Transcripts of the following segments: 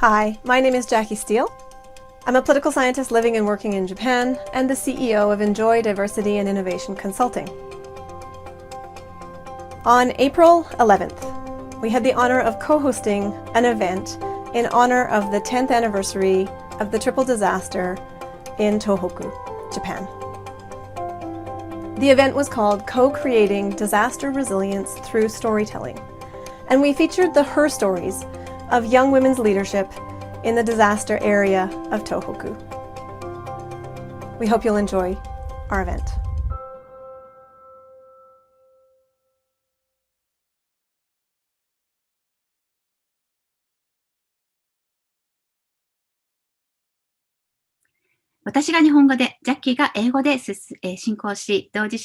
Hi, my name is Jackie Steele. I'm a political scientist living and working in Japan and the CEO of enjoi Diversity and Innovation Consulting. On April 11th, we had the honor of co-hosting an event in honor of the 10th anniversary of the triple disaster in Tohoku, Japan. The event was called Co-Creating Disaster Resilience Through Storytelling, and we featured the her stories of young women's leadership in the disaster area of Tohoku. We hope you'll enjoy our event.「私が日本語で、ジャッキーが英語で進行し、同時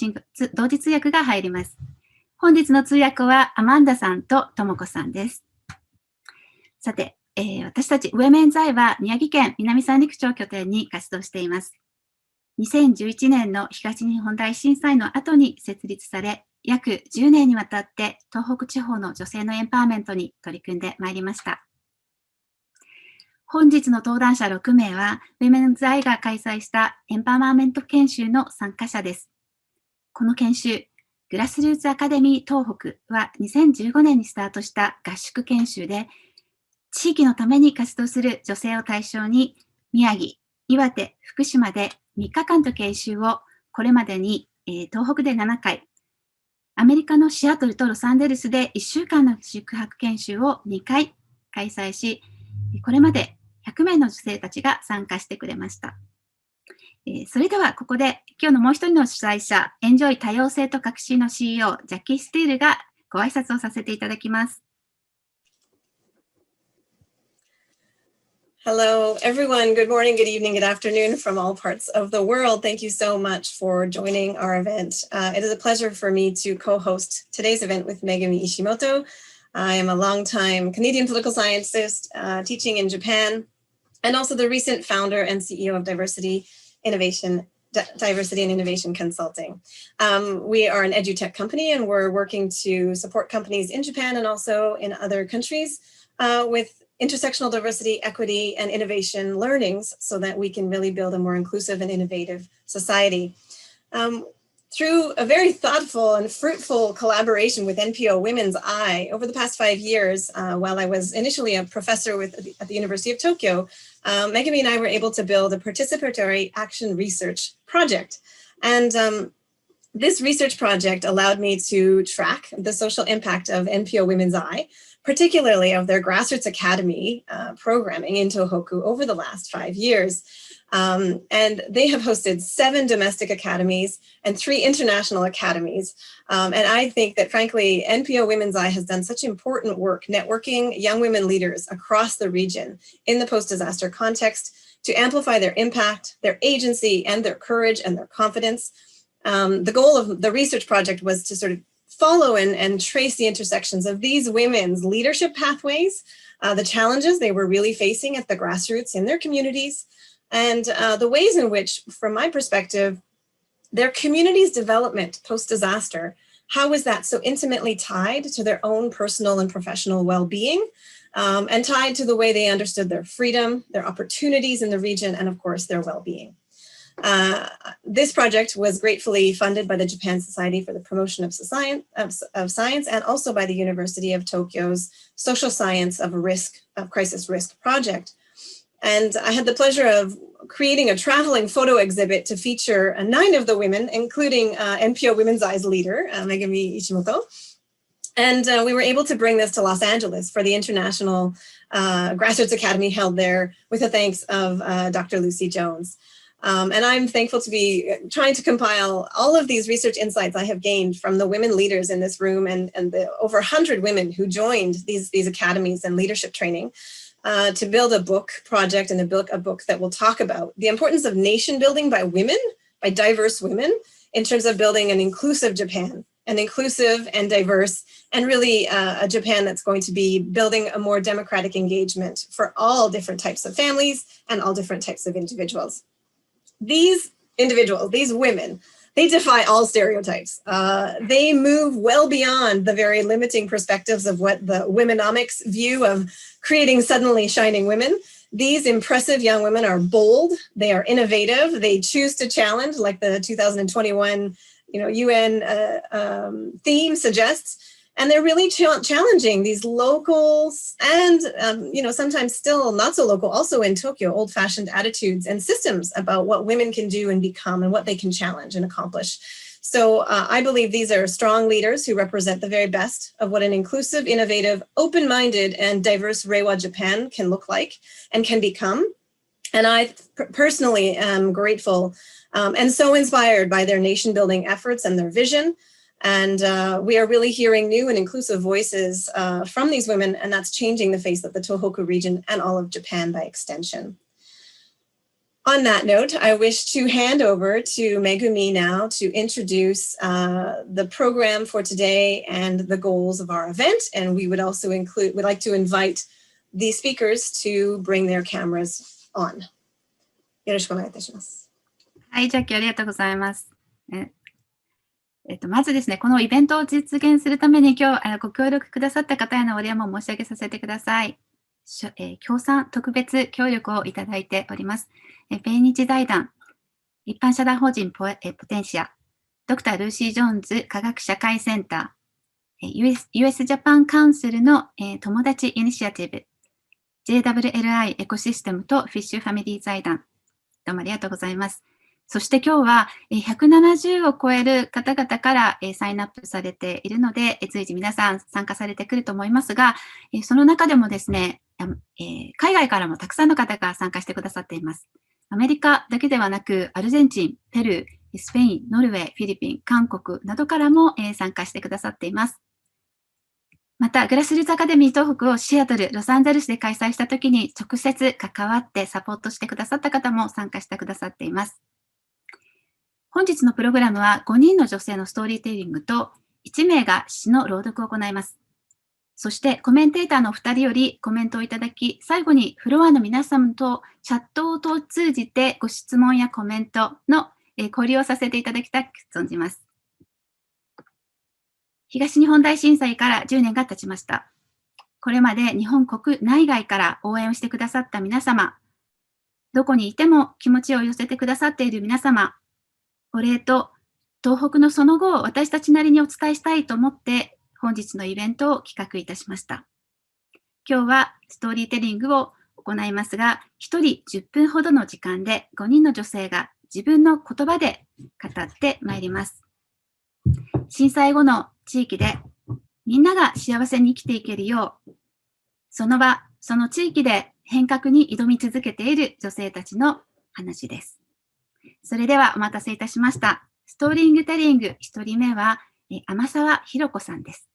通訳が入ります。本日の通訳はアマンダさんとともこさんです。さて、私たちウェメンズアイは宮城県南三陸町拠点に活動しています。2011年の東日本大震災の後に設立され、約10年にわたって東北地方の女性のエンパワーメントに取り組んでまいりました。本日の登壇者6名は、ウェメンズアイが開催したエンパワーメント研修の参加者です。この研修、グラスルーツアカデミー東北は2015年にスタートした合宿研修で、地域のために活動する女性を対象に、宮城、岩手、福島で3日間と研修をこれまでに、東北で7回、アメリカのシアトルとロサンゼルスで1週間の宿泊研修を2回開催し、これまで100名の女性たちが参加してくれました。それではここで今日のもう一人の主催者、enjoi 多様性と革新の CEO、ジャッキー・スティールがご挨拶をさせていただきます。Hello, everyone. Good morning, good evening, good afternoon from all parts of the world. Thank you so much for joining our event. It is a pleasure for me to co-host today's event with Megumi Ishimoto. I am a longtime Canadian political scientist teaching in Japan, and also the recent founder and CEO of Diversity and Innovation Consulting. We are an edutech company, and we're working to support companies in Japan and also in other countries with intersectional diversity, equity, and innovation learnings so that we can really build a more inclusive and innovative society. Through a very thoughtful and fruitful collaboration with NPO Women's Eye over the past 5 years, while I was initially a professor at the University of Tokyo, Megumi and I were able to build a participatory action research project. And this research project allowed me to track the social impact of NPO Women's Eye, particularly of their Grassroots Academy programming in Tohoku over the last 5 years. And they have hosted 7 domestic academies and 3 international academies. And I think that, frankly, NPO Women's Eye has done such important work networking young women leaders across the region in the post-disaster context to amplify their impact, their agency, and their courage and their confidence. The goal of the research project was to sort of follow and trace the intersections of these women's leadership pathways, the challenges they were really facing at the grassroots in their communities, and the ways in which, from my perspective, their community's development post-disaster, how was that so intimately tied to their own personal and professional well-being, and tied to the way they understood their freedom, their opportunities in the region, and of course, their well-being. This project was gratefully funded by the Japan Society for the Promotion of Science and also by the University of Tokyo's Social Science of Crisis Risk project. And I had the pleasure of creating a traveling photo exhibit to feature 9 of the women, including NPO Women's Eye's leader, Megumi Ishimoto. And we were able to bring this to Los Angeles for the International Grassroots Academy held there with the thanks of Dr.Lucy Jones. And I'm thankful to be trying to compile all of these research insights I have gained from the women leaders in this room and the over 100 women who joined these academies and leadership training to build a book project and a book that will talk about the importance of nation building by women, by diverse women, in terms of building an inclusive Japan, an inclusive and diverse, and really a Japan that's going to be building a more democratic engagement for all different types of families and all different types of individuals. These individuals, these women, they defy all stereotypes. They move well beyond the very limiting perspectives of what the womenomics view of creating suddenly shining women. These impressive young women are bold, they are innovative, they choose to challenge, like the 2021 UN theme suggests, and they're really challenging these locals and, sometimes still not so local, also in Tokyo, old-fashioned attitudes and systems about what women can do and become and what they can challenge and accomplish. So I believe these are strong leaders who represent the very best of what an inclusive, innovative, open-minded, and diverse Reiwa Japan can look like and can become. And I personally am grateful and so inspired by their nation-building efforts and their vision. And we are really hearing new and inclusive voices from these women, and that's changing the face of the Tohoku region and all of Japan by extension. On that note, I wish to hand over to Megumi now to introduce the program for today and the goals of our event. And we would also we'd like to invite the speakers to bring their cameras on. よろしくお願いいたします。はい、ジャッキーありがとうございます。まずですね、このイベントを実現するために今日ご協力くださった方へのお礼も申し上げさせてください。協賛特別協力をいただいております。米日財団、一般社団法人ポテンシア、Dr.Lucy Jones 科学社会センター、US ジャパンカウンセルの友達イニシアティブ、JWLI エコシステムとフィッシュファミリー財団、どうもありがとうございます。そして今日は170を超える方々からサインアップされているので、随時皆さん参加されてくると思いますが、その中でもですね、海外からもたくさんの方が参加してくださっています。アメリカだけではなく、アルゼンチン、ペルー、スペイン、ノルウェー、フィリピン、韓国などからも参加してくださっています。また、グラスルーツアカデミー東北をシアトル、ロサンゼルスで開催したときに直接関わってサポートしてくださった方も参加してくださっています。本日のプログラムは5人の女性のストーリーテリングと1名が詩の朗読を行います。そしてコメンテーターの2人よりコメントをいただき、最後にフロアの皆様とチャットを通じてご質問やコメントの交流をさせていただきたく存じます。東日本大震災から10年が経ちました。これまで日本国内外から応援をしてくださった皆様、どこにいても気持ちを寄せてくださっている皆様、お礼と東北のその後を私たちなりにお伝えしたいと思って本日のイベントを企画いたしました。今日はストーリーテリングを行いますが、1人10分ほどの時間で5人の女性が自分の言葉で語ってまいります。震災後の地域でみんなが幸せに生きていけるよう、その場、その地域で変革に挑み続けている女性たちの話です。それではお待たせいたしました。ストーリングテリング1人目は天沢ひろ子さんです。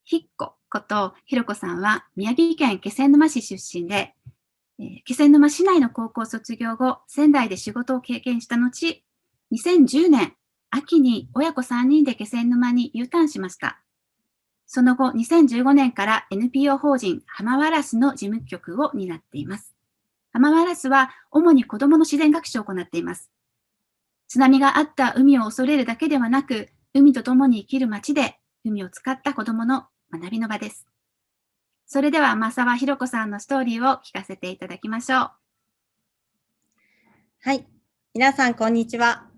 ひっこことひろこさんは宮城県気仙沼市出身で、気仙沼市内の高校卒業後、仙台で仕事を経験した後、2010年秋に親子3人で気仙沼に U ターンしました。その後、2015年から NPO 法人浜ワラスの事務局を担っています。浜ワラスは主に子どもの自然学習を行っています。津波があった海を恐れるだけではなく、海と共に生きる街で海を使った子どもの学びの場です。それでは天沢ひろ子さんのストーリーを聞かせていただきましょう。はい、皆さんこんにちは。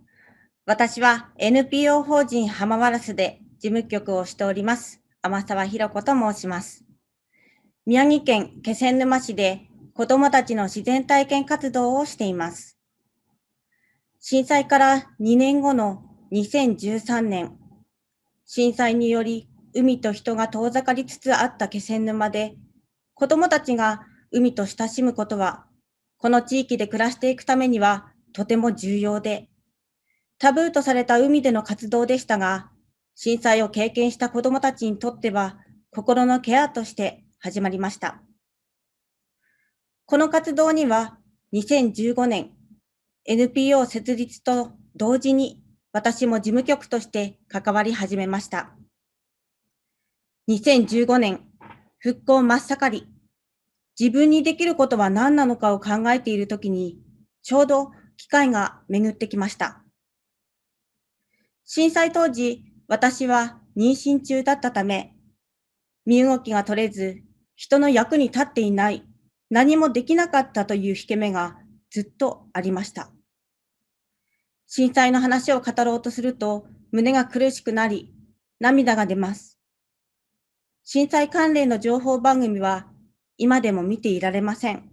私は NPO 法人浜ワラスで事務局をしております天沢ひろ子と申します。宮城県気仙沼市で子どもたちの自然体験活動をしています。震災から2年後の2013年、震災により海と人が遠ざかりつつあった気仙沼で、子どもたちが海と親しむことは、この地域で暮らしていくためにはとても重要で、タブーとされた海での活動でしたが、震災を経験した子どもたちにとっては心のケアとして始まりました。この活動には2015年 NPO 設立と同時に私も事務局として関わり始めました。2015年復興真っ盛り、自分にできることは何なのかを考えているときにちょうど機会が巡ってきました。震災当時、私は妊娠中だったため、身動きが取れず、人の役に立っていない、何もできなかったという引け目がずっとありました。震災の話を語ろうとすると、胸が苦しくなり、涙が出ます。震災関連の情報番組は、今でも見ていられません。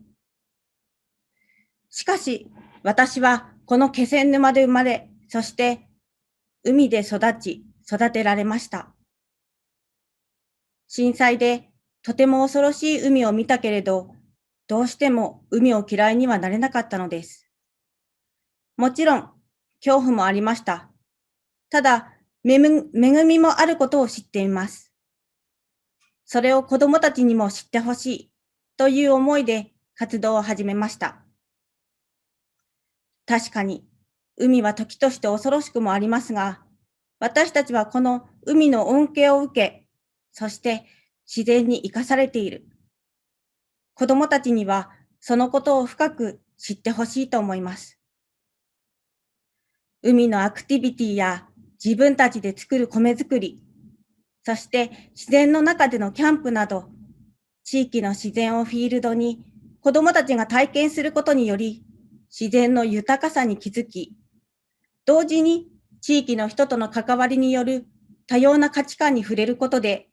しかし、私はこの気仙沼で生まれ、そして海で育てられました。震災でとても恐ろしい海を見たけれど、どうしても海を嫌いにはなれなかったのです。もちろん、恐怖もありました。ただ、恵みもあることを知っています。それを子どもたちにも知ってほしいという思いで活動を始めました。確かに、海は時として恐ろしくもありますが、私たちはこの海の恩恵を受け、そして自然に生かされている。子どもたちにはそのことを深く知ってほしいと思います。海のアクティビティや自分たちで作る米作り、そして自然の中でのキャンプなど、地域の自然をフィールドに子どもたちが体験することにより、自然の豊かさに気づき、同時に地域の人との関わりによる多様な価値観に触れることで、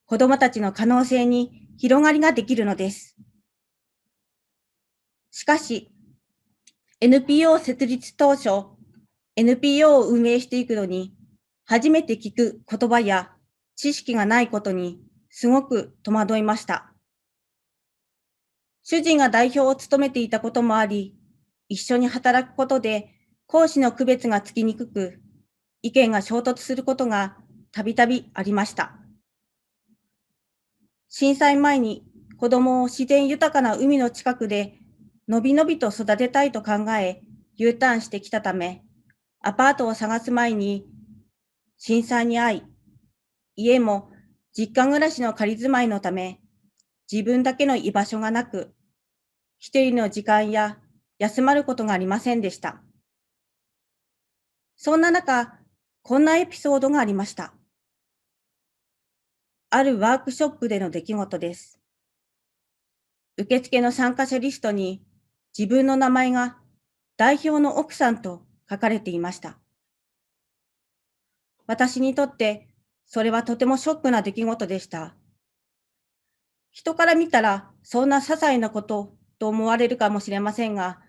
子どもたちの可能性に広がりができるのです。しかし、NPO 設立当初、NPO を運営していくのに、初めて聞く言葉や知識がないことにすごく戸惑いました。主人が代表を務めていたこともあり、一緒に働くことで講師の区別がつきにくく、意見が衝突することがたびたびありました。震災前に子供を自然豊かな海の近くでのびのびと育てたいと考え、U ターンしてきたため、アパートを探す前に震災に遭い、家も実家暮らしの仮住まいのため、自分だけの居場所がなく、一人の時間や休まることがありませんでした。そんな中、こんなエピソードがありました。あるワークショップでの出来事です。受付の参加者リストに自分の名前が代表の奥さんと書かれていました。私にとってそれはとてもショックな出来事でした。人から見たらそんな些細なことと思われるかもしれませんが、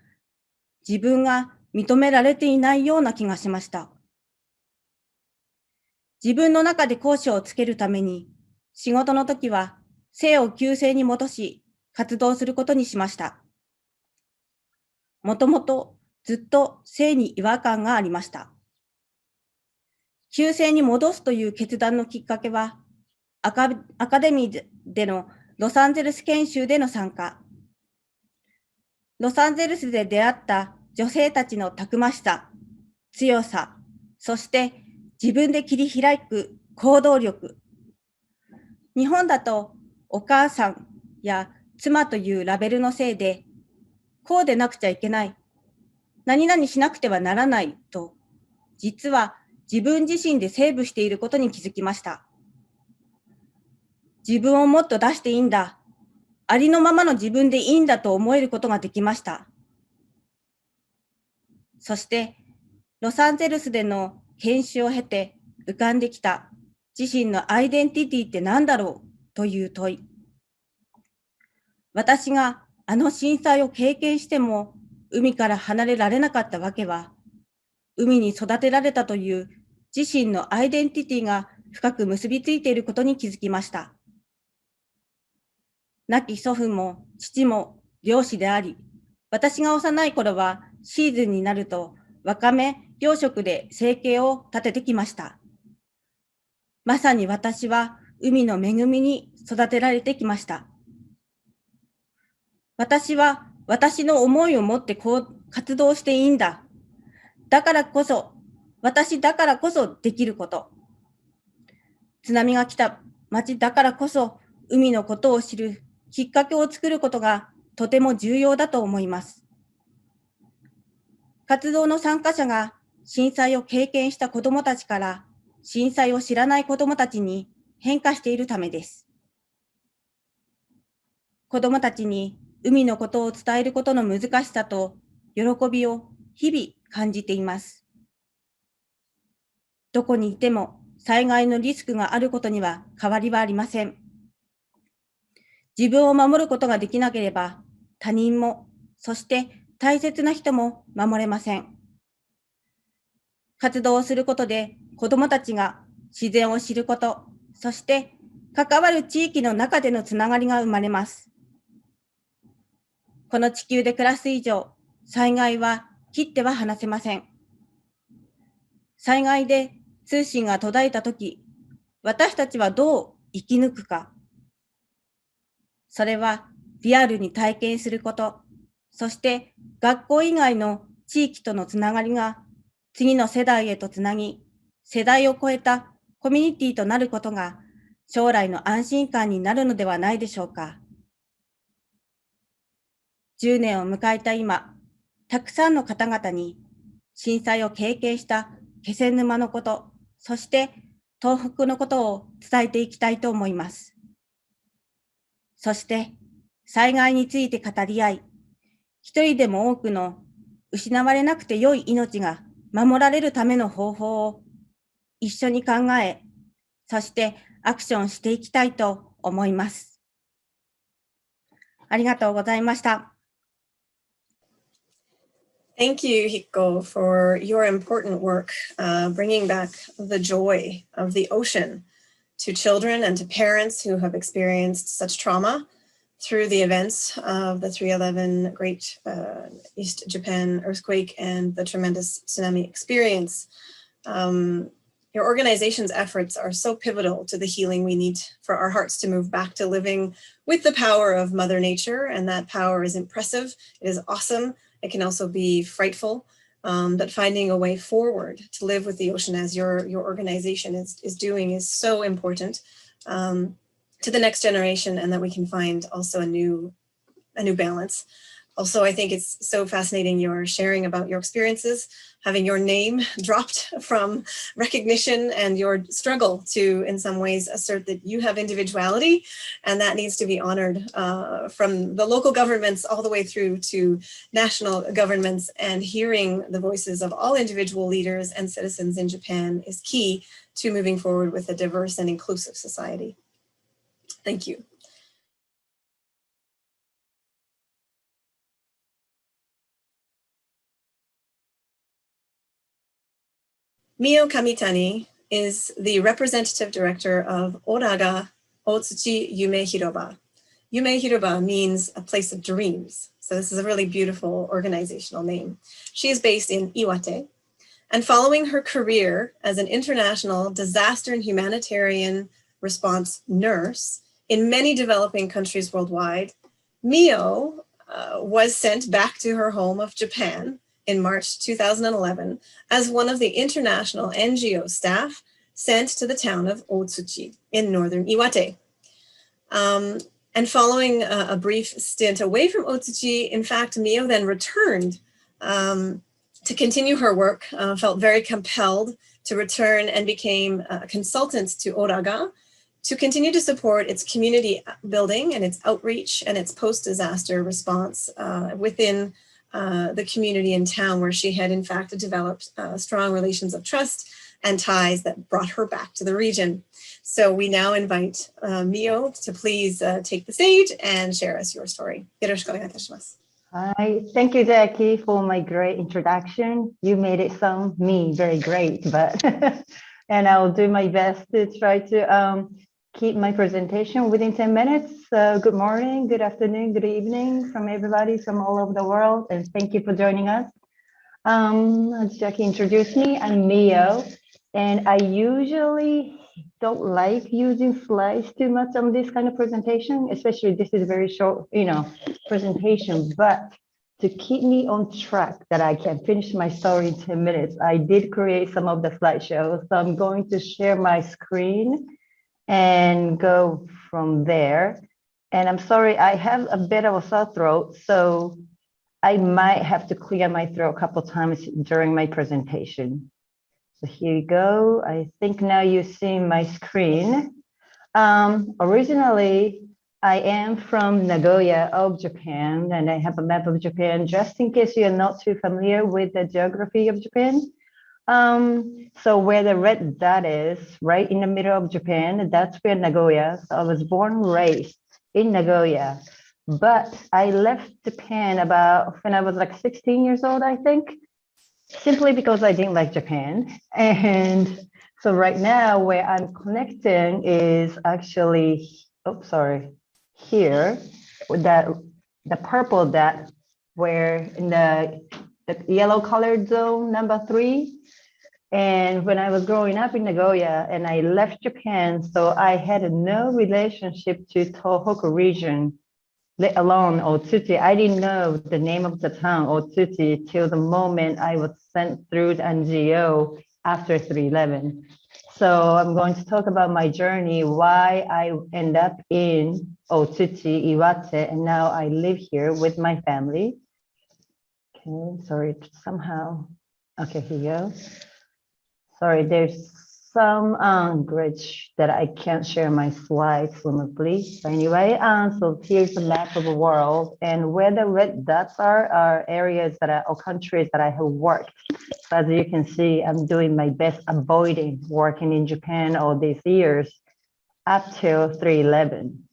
自分が認められていないような気がしました。自分の中で講師をつけるために、仕事の時は性を旧姓に戻し、活動することにしました。もともとずっと性に違和感がありました。旧姓に戻すという決断のきっかけは、アカデミーでのロサンゼルス研修での参加。ロサンゼルスで出会った女性たちのたくましさ、強さ、そして自分で切り開く行動力。日本だとお母さんや妻というラベルのせいで、こうでなくちゃいけない、何々しなくてはならないと、実は自分自身でセーブしていることに気づきました。自分をもっと出していいんだ、ありのままの自分でいいんだと思えることができました。そして、ロサンゼルスでの研修を経て浮かんできた自身のアイデンティティって何だろうという問い。私があの震災を経験しても海から離れられなかったわけは、海に育てられたという自身のアイデンティティが深く結びついていることに気づきました。亡き祖父も父も漁師であり、私が幼い頃はシーズンになるとわかめ養殖で生計を立ててきました。まさに私は海の恵みに育てられてきました。私は私の思いを持ってこう活動していいんだ。だからこそ、私だからこそできること。津波が来た町だからこそ海のことを知るきっかけを作ることがとても重要だと思います。活動の参加者が震災を経験した子どもたちから震災を知らない子どもたちに変化しているためです。子どもたちに海のことを伝えることの難しさと喜びを日々感じています。どこにいても災害のリスクがあることには変わりはありません。自分を守ることができなければ他人も、そして大切な人も守れません。活動をすることで子どもたちが自然を知ること、そして関わる地域の中でのつながりが生まれます。この地球で暮らす以上、災害は切っては離せません。災害で通信が途絶えたとき、私たちはどう生き抜くか。それはリアルに体験すること、そして学校以外の地域とのつながりが次の世代へとつなぎ、世代を超えたコミュニティとなることが将来の安心感になるのではないでしょうか。10年を迎えた今、たくさんの方々に震災を経験した気仙沼のこと、そして東北のことを伝えていきたいと思います。そして災害について語り合い、一人でも多くの失われなくて良い命が守られるための方法を一緒に考え、そしてアクションしていきたいと思います。ありがとうございました。Thank you, Hiko, for your important work, bringing back the joy of the ocean to children and to parents who have experienced such trauma through the events of the 3/11 Great East Japan earthquake and the tremendous tsunami experience. Your organization's efforts are so pivotal to the healing we need for our hearts to move back to living with the power of Mother Nature, and that power is impressive, it is awesome. It can also be frightful, but finding a way forward to live with the ocean as your organization is doing is so important to the next generation, and that we can find also a new balance. Also, I think it's so fascinating your sharing about your experiences, having your name dropped from recognition and your struggle to, in some ways, assert that you have individuality, and that needs to be honored from the local governments all the way through to national governments, and hearing the voices of all individual leaders and citizens in Japan is key to moving forward with a diverse and inclusive society. Thank you. Mio Kamitani is the representative director of Oraga Daud槌Yume Hiroba. Yume Hiroba means a place of dreams. So this is a really beautiful organizational name. She is based in Iwate, and following her career as an international disaster and humanitarian response nurse in many developing countries worldwide, Mio was sent back to her home of Japan in March 2011 as one of the international NGO staff sent to the town of Daud槌in northern Iwate. And following a brief stint away from Daud槌, in fact, Mio then returned to continue her work, felt very compelled to return and became a consultant to Oraga to continue to support its community building and its outreach and its post-disaster response within the community in town, where she had in fact developed strong relations of trust and ties that brought her back to the region. So we now invite Mio to please take the stage and share us your story. Yoroshiku onegai itashimasu. Hi, thank you, Jackie, for my great introduction. You made it sound very great, but and I'll do my best to try to keep my presentation within 10 minutes. Good morning, good afternoon, good evening from everybody from all over the world, and thank you for joining us. As Jackie introduced me, I'm Mio, and I usually don't like using slides too much on this kind of presentation, especially this is a very short, presentation, but to keep me on track that I can finish my story in 10 minutes, I did create some of the slideshows. So I'm going to share my screen and go from there. And I'm sorry, I have a bit of a sore throat, so I might have to clear my throat a couple times during my presentation. So here you go. I think now you see my screen. Originally, I am from Nagoya of Japan, and I have a map of Japan, just in case you're not too familiar with the geography of Japan. So where the red dot is, right in the middle of Japan, that's where Nagoya. So I was born and raised in Nagoya, but I left Japan about when I was like 16 years old, I think, simply because I didn't like Japan. And so right now where I'm connecting is actually, oh, sorry, here, with that, the purple dot, where in the yellow colored zone, number 3. And when I was growing up in Nagoya and I left Japan, so I had no relationship to Tohoku region, let alone Otsuchi. I didn't know the name of the town, Otsuchi, till the moment I was sent through the NGO after 3/11. So I'm going to talk about my journey, why I end up in Otsuchi, Iwate, and now I live here with my family. Okay, sorry, somehow, okay, here you go. Sorry, there's some glitch that I can't share my slides fluently. So anyway, so here's the map of the world, and where the red dots are areas that or countries that I have worked. So as you can see, I'm doing my best avoiding working in Japan all these years up till 3/11.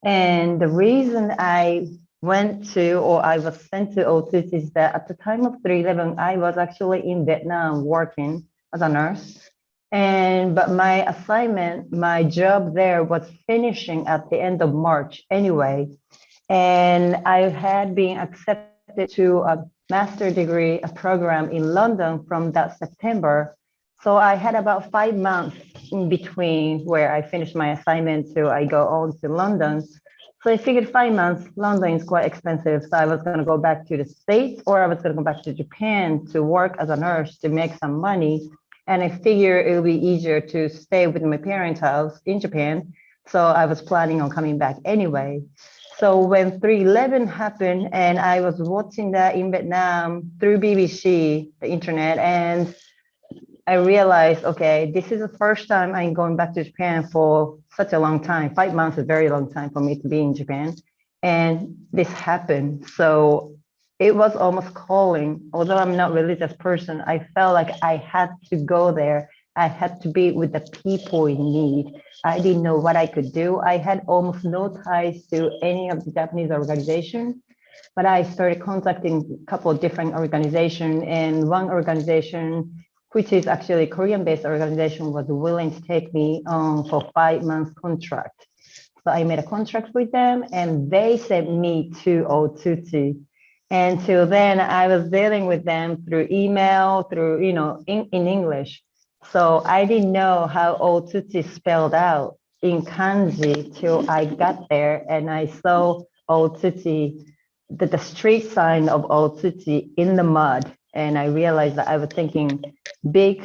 And the reason I went to, or I was sent to Otsuchi is that at the time of 3/11, I was actually in Vietnam working as a nurse. But my assignment, my job there was finishing at the end of March anyway. And I had been accepted to a master's degree program in London from that September. So I had about 5 months in between where I finished my assignment till I go on to London. So I figured 5 months, London is quite expensive. So I was going to go back to the States, or I was going to go back to Japan to work as a nurse to make some money. And I figured it would be easier to stay with my parents' house in Japan. So I was planning on coming back anyway. So when 3/11 happened and I was watching that in Vietnam through BBC, the internet, and I realized, okay, this is the first time I'm going back to Japan for such a long time. 5 months is a very long time for me to be in Japan. And this happened. So it was almost calling. Although I'm not a religious person, I felt like I had to go there. I had to be with the people in need. I didn't know what I could do. I had almost no ties to any of the Japanese organizations, but I started contacting a couple of different organizations, and one organization, which is actually a Korean-based organization, was willing to take me on for 5 months contract. So I made a contract with them, and they sent me to Otsuchi. And till then, I was dealing with them through email, through, in English. So I didn't know how Otsuchi spelled out in kanji till I got there, and I saw Otsuchi, the street sign of Otsuchi in the mud. And I realized that I was thinking big,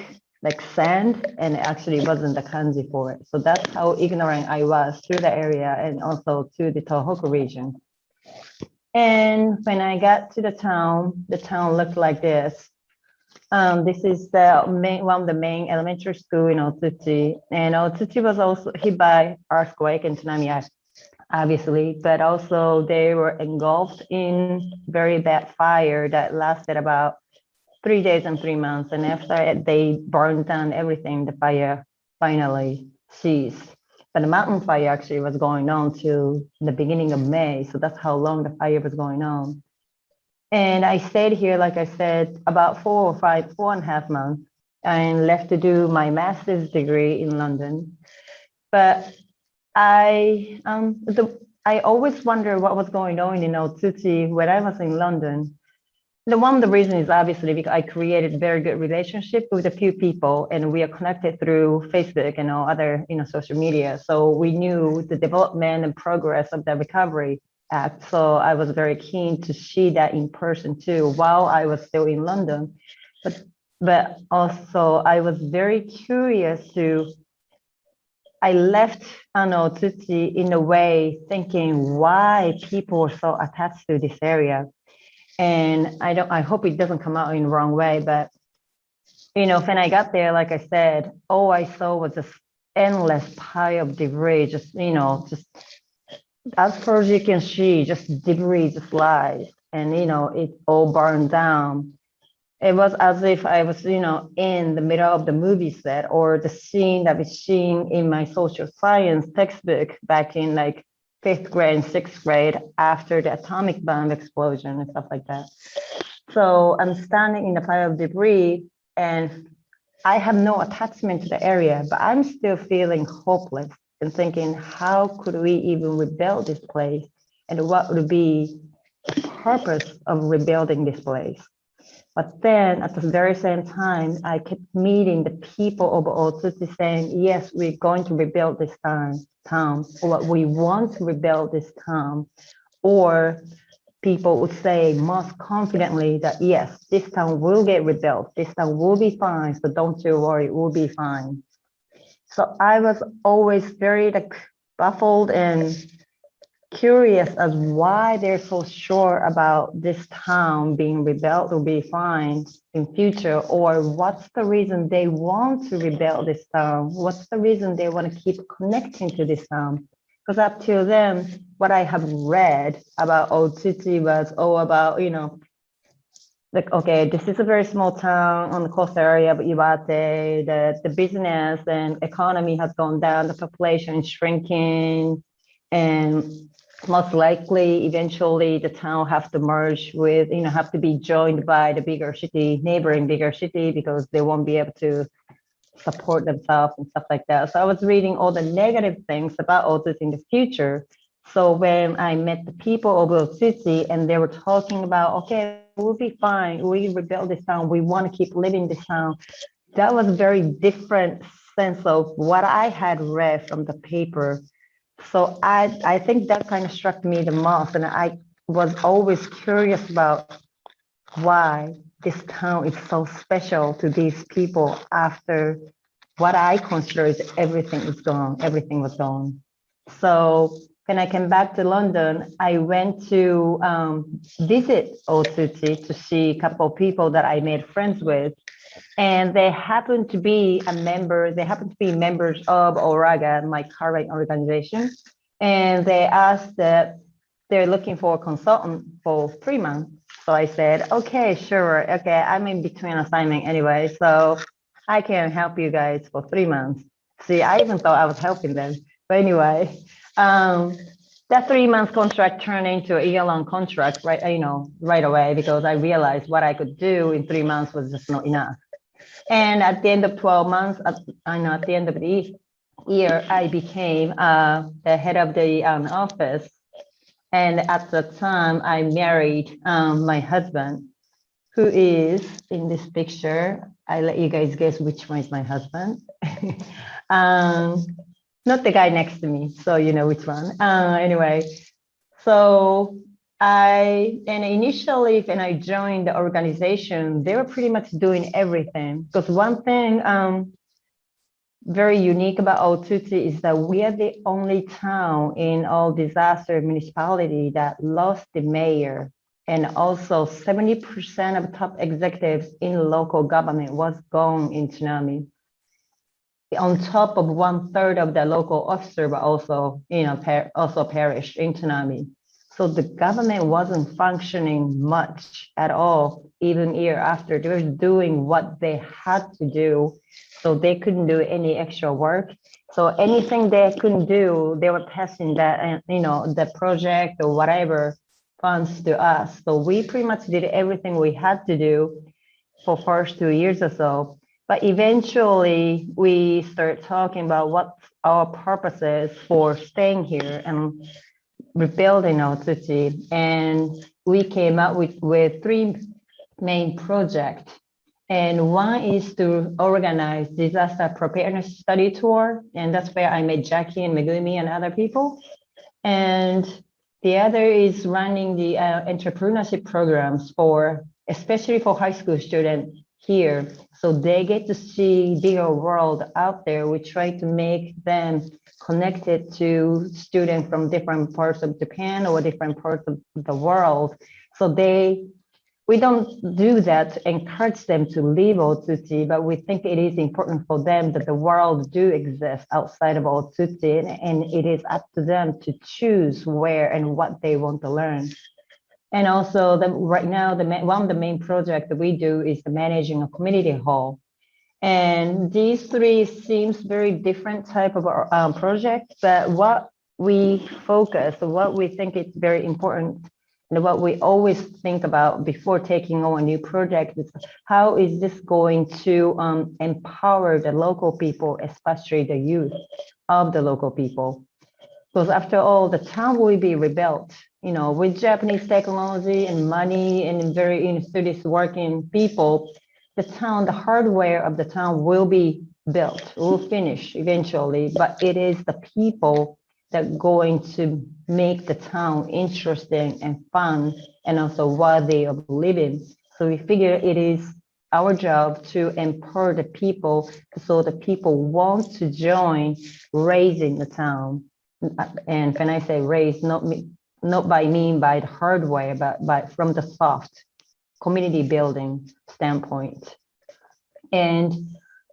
like sand, and it actually wasn't the kanji for it. So that's how ignorant I was to the area and also to the Tohoku region. And when I got to the town looked like this. This is one of the main elementary school in Otsuchi. And Otsuchi was also hit by earthquake and tsunami, obviously, but also they were engulfed in very bad fire that lasted about 3 days and 3 months. And after they burned down everything, the fire finally ceased. But the mountain fire actually was going on till the beginning of May. So that's how long the fire was going on. And I stayed here, like I said, about 4.5 months, and left to do my master's degree in London. But I always wondered what was going on in Otsuchi when I was in London. One of the reasons is obviously because I created a very good relationship with a few people, and we are connected through Facebook and all other social media. So we knew the development and progress of the Recovery Act. So I was very keen to see that in person too, while I was still in London. But also I was very curious I left Otsuchi in a way thinking why people were so attached to this area. And I hope it doesn't come out in the wrong way, but when I got there, like I said, all I saw was this endless pile of debris, just as far as you can see, just debris just lies, and it all burned down. It was as if I was, in the middle of the movie set, or the scene that was seen in my social science textbook back in like 5th grade and 6th grade after the atomic bomb explosion and stuff like that. So I'm standing in the pile of debris, and I have no attachment to the area, but I'm still feeling hopeless and thinking, how could we even rebuild this place? And what would be the purpose of rebuilding this place? But then at the very same time, I kept meeting the people of Otsuchi saying, yes, we're going to rebuild this town, or we want to rebuild this town. Or people would say most confidently that, yes, this town will get rebuilt. This town will be fine. So don't you worry, it will be fine. So I was always very baffled and curious as why they're so sure about this town being rebuilt will be fine in future, or what's the reason they want to rebuild this town? What's the reason they want to keep connecting to this town? Because up till then, what I have read about Otsuchi was all about, like, okay, this is a very small town on the coast area of Iwate, the business and economy has gone down, the population is shrinking, and most likely, eventually, the town have to merge with, have to be joined by the neighboring bigger city, because they won't be able to support themselves and stuff like that. So I was reading all the negative things about Otsuchi in the future. So when I met the people of Otsuchi and they were talking about, okay, we'll be fine, we rebuild this town, we want to keep living this town, that was a very different sense of what I had read from the paper. So I think that kind of struck me the most, and I was always curious about why this town is so special to these people after what I consider is everything was gone. So when I came back to London, I went to visit Otsuchi to see a couple of people that I made friends with. And they happen to be members of Oraga, my current organization. And they asked that they're looking for a consultant for 3 months. So I said, okay, sure. Okay, I'm in between assignment anyway, so I can help you guys for 3 months. See, I even thought I was helping them. But anyway, that 3 month contract turned into a year-long contract, right away, because I realized what I could do in 3 months was just not enough. And at the end of 12 months, at the end of the year, I became the head of the office. And at the time, I married my husband, who is in this picture. I let you guys guess which one is my husband. Not the guy next to me, so you know which one. Anyway, so initially when I joined the organization, they were pretty much doing everything. Because one thing very unique about Otsuchi is that we are the only town in all disaster municipality that lost the mayor, and also 70% of top executives in local government was gone in tsunami. On top of 1/3 of the local officer, but also also perished in tsunami. So the government wasn't functioning much at all, even year after. They were doing what they had to do, so they couldn't do any extra work. So anything they couldn't do, they were passing that, the project or whatever funds to us. So we pretty much did everything we had to do for first 2 years or so. But eventually we start talking about what our purpose is for staying here and rebuilding Otsuchi, and we came up with 3 main projects. And one is to organize disaster preparedness study tour, and that's where I met Jackie and Megumi and other people. And the other is running the entrepreneurship programs especially for high school students here, so they get to see bigger world out there. We try to make them connected to students from different parts of Japan or different parts of the world, so they we don't do that to encourage them to leave Otsuchi, but we think it is important for them that the world do exist outside of Otsuchi, and it is up to them to choose where and what they want to learn. And also, right now, one of the main projects that we do is the managing a community hall. And these three seems very different type of projects, but what we focus, what we think is very important, and what we always think about before taking on a new project is how is this going to empower the local people, especially the youth of the local people. Because after all, the town will be rebuilt, with Japanese technology and money and very studious working people, the hardware of the town will be built, will finish eventually, but it is the people that are going to make the town interesting and fun and also worthy of living. So we figure it is our job to empower the people so the people want to join raising the town. And when I say raise, not by the hardware, but from the soft community building standpoint. And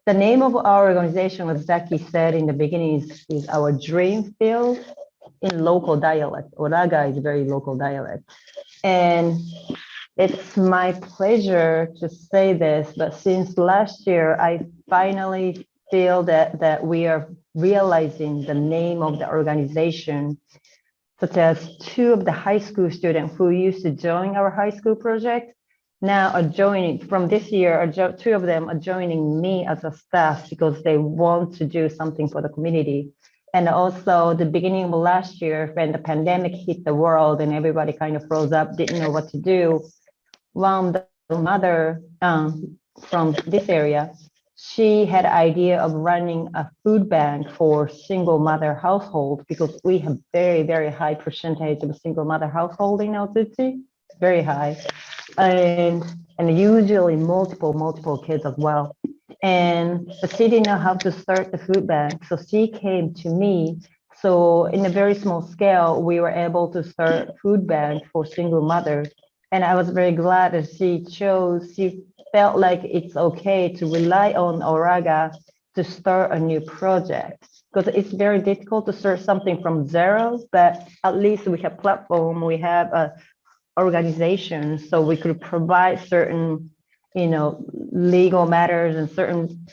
the name of our organization, as Zaki said in the beginning, is our dream field in local dialect. Oraga is very local dialect. And it's my pleasure to say this, but since last year, I finally feel that we are realizing the name of the organization, such as 2 of the high school students who used to join our high school project now are joining from this year. 2 of them are joining me as a staff because they want to do something for the community. And also the beginning of last year, when the pandemic hit the world and everybody kind of froze up, didn't know what to do. One of the mother from this area, she had an idea of running a food bank for single mother household because we have very, very high percentage of single mother household in Otsuchi, very high. And usually multiple kids as well. And she didn't know how to start the food bank. So she came to me. So in a very small scale, we were able to start food bank for single mothers. And I was very glad that she felt like it's okay to rely on Oraga to start a new project. Because it's very difficult to start something from zero, but at least we have platform, we have a organization, so we could provide certain, legal matters and certain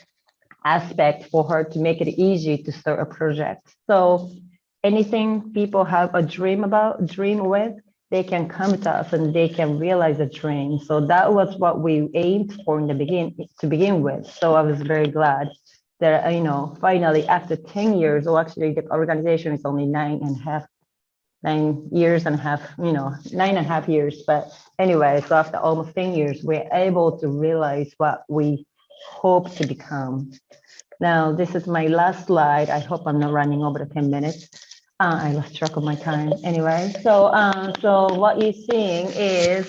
aspects for her to make it easy to start a project. So anything people have a dream with, they can come to us and they can realize a dream. So that was what we aimed for to begin with. So I was very glad that, finally after 10 years, or actually the organization is only 9.5 years. But anyway, so after almost 10 years, we're able to realize what we hope to become. Now, this is my last slide. I hope I'm not running over the 10 minutes. I lost track of my time. Anyway, so what you're seeing is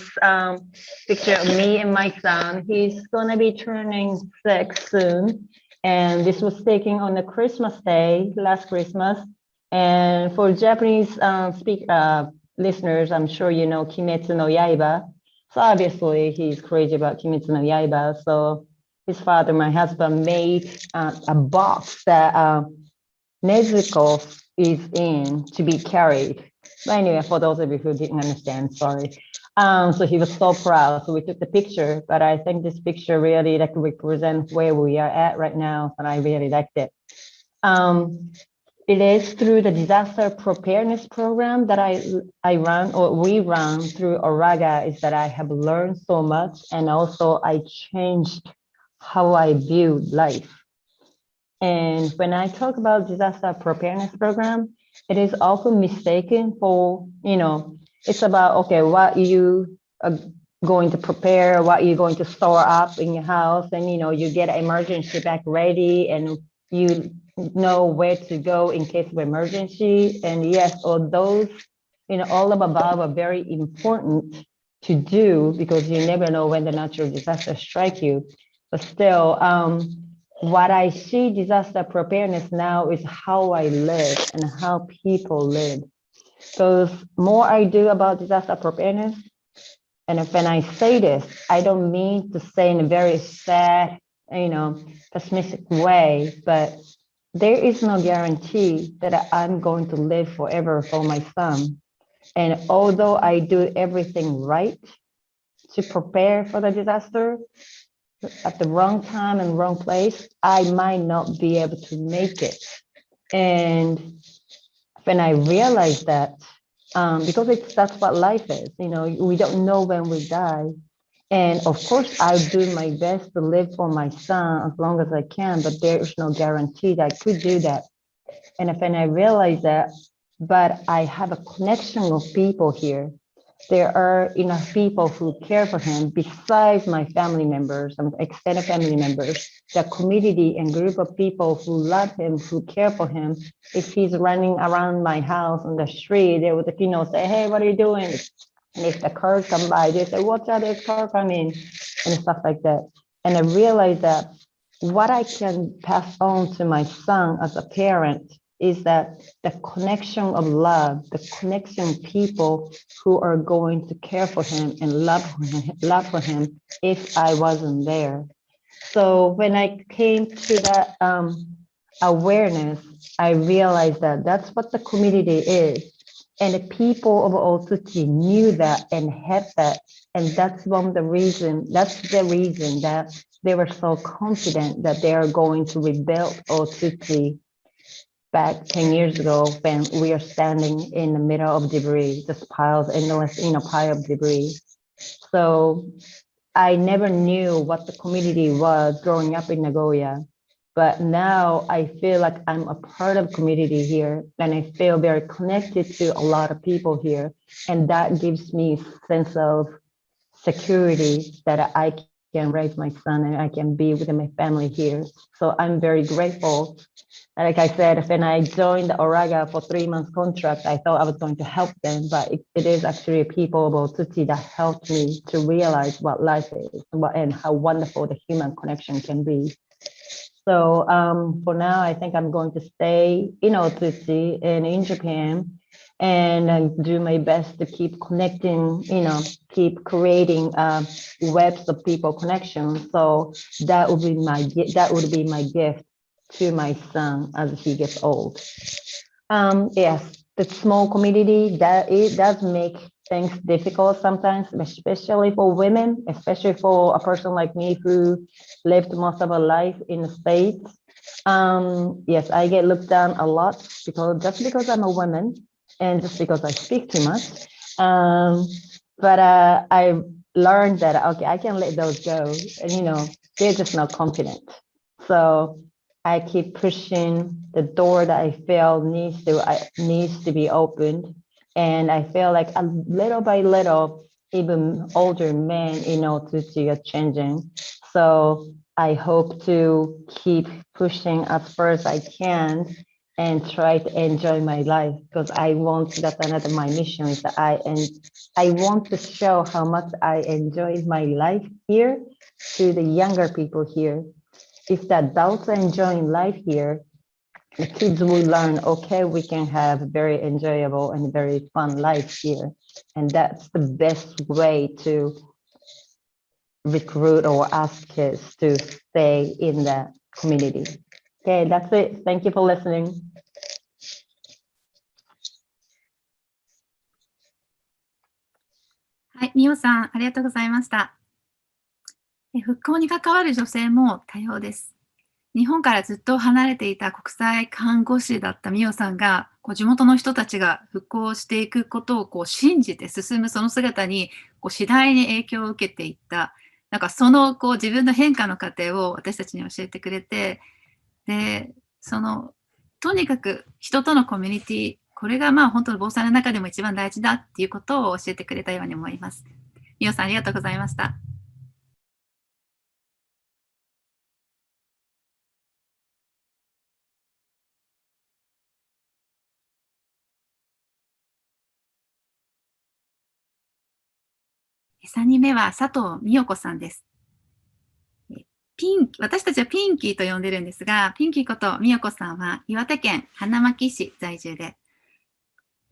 picture of me and my son. He's gonna be turning 6 soon. And this was taken on the Christmas day, last Christmas. And for Japanese listeners, I'm sure you know Kimetsu no Yaiba. So obviously he's crazy about Kimetsu no Yaiba. So his father, my husband, made a box that Nezuko is in to be carried. But anyway, for those of you who didn't understand, sorry. So he was so proud. So we took the picture, but I think this picture really represents where we are at right now, and I really liked it. It is through the disaster preparedness program that I run, or we run through Oraga, is that I have learned so much, and also I changed how I view life. And when I talk about disaster preparedness program, it is often mistaken for, it's about, okay, what you are going to prepare, what you're going to store up in your house, and, you get an emergency bag ready, and you know where to go in case of emergency. And yes, all those, all of above are very important to do because you never know when the natural disaster strike you. But still, what I see disaster preparedness now is how I live and how people live. So more I do about disaster preparedness, And if when I say this, I don't mean to say in a very sad, pessimistic way, but there is no guarantee that I'm going to live forever for my son. And although I do everything right to prepare for the disaster, at the wrong time and wrong place, I might not be able to make it. And when I realized that, because that's what life is, we don't know when we die. And of course, I'll do my best to live for my son as long as I can, but there is no guarantee that I could do that. And when I realized that, but I have a connection of people here. There are enough people who care for him besides my family members, some extended family members, the community and group of people who love him, who care for him. If he's running around my house on the street, they would, say, hey, what are you doing? And if the cars come by, they say, watch out, there's car coming, and stuff like that. And I realized that what I can pass on to my son as a parent is that the connection of love, the connection of people who are going to care for him and love for him if I wasn't there. So when I came to that awareness, I realized that that's what the community is. And the people of Otsuchi knew that and had that. And that's the reason that they were so confident that they are going to rebuild Otsuchi back 10 years ago when we are standing in the middle of debris, just piles, endless, pile of debris. So I never knew what the community was growing up in Nagoya, but now I feel like I'm a part of community here, and I feel very connected to a lot of people here, and that gives me a sense of security that I can raise my son and I can be with my family here. So I'm very grateful. Like I said, when I joined Oraga for 3 months contract, I thought I was going to help them, but it is actually people of Otsuchi that helped me to realize what life is and how wonderful the human connection can be. So for now, I think I'm going to stay in Otsuchi and in Japan and do my best to keep connecting, keep creating webs of people connection. So that would be my gift to my son as he gets old. Yes, the small community, that it does make things difficult sometimes, especially for women, especially for a person like me who lived most of her life in the States. Yes, I get looked down a lot because I'm a woman and just because I speak too much. But I learned that, okay, I can let those go. And, they're just not confident. So I keep pushing the door that I feel needs to be opened. And I feel like a little by little, even older men in Otsuchi are changing. So I hope to keep pushing as far as I can and try to enjoy my life, because that's another my mission is that I want to show how much I enjoy my life here to the younger people here. If the adults are enjoying life here, the kids will learn, okay, we can have a very enjoyable and very fun life here. And that's the best way to recruit or ask kids to stay in the community. Okay, that's it. Thank you for listening. はい、みおさん、ありがとうございました。復興に関わる女性も多様です。日本からずっと離れていた国際看護師だったみおさんが、地元の人たちが復興していくことを信じて進むその姿に次第に影響を受けていった。なんかその自分の変化の過程を私たちに教えてくれて、で、とにかく人とのコミュニティ、これが本当の防災の中でも一番大事だっていうことを教えてくれたように思います。みおさん、ありがとうございました。3人目は佐藤美代子さんです。私たちはピンキーと呼んでるんですが、ピンキーこと美代子さんは岩手県花巻市在住で、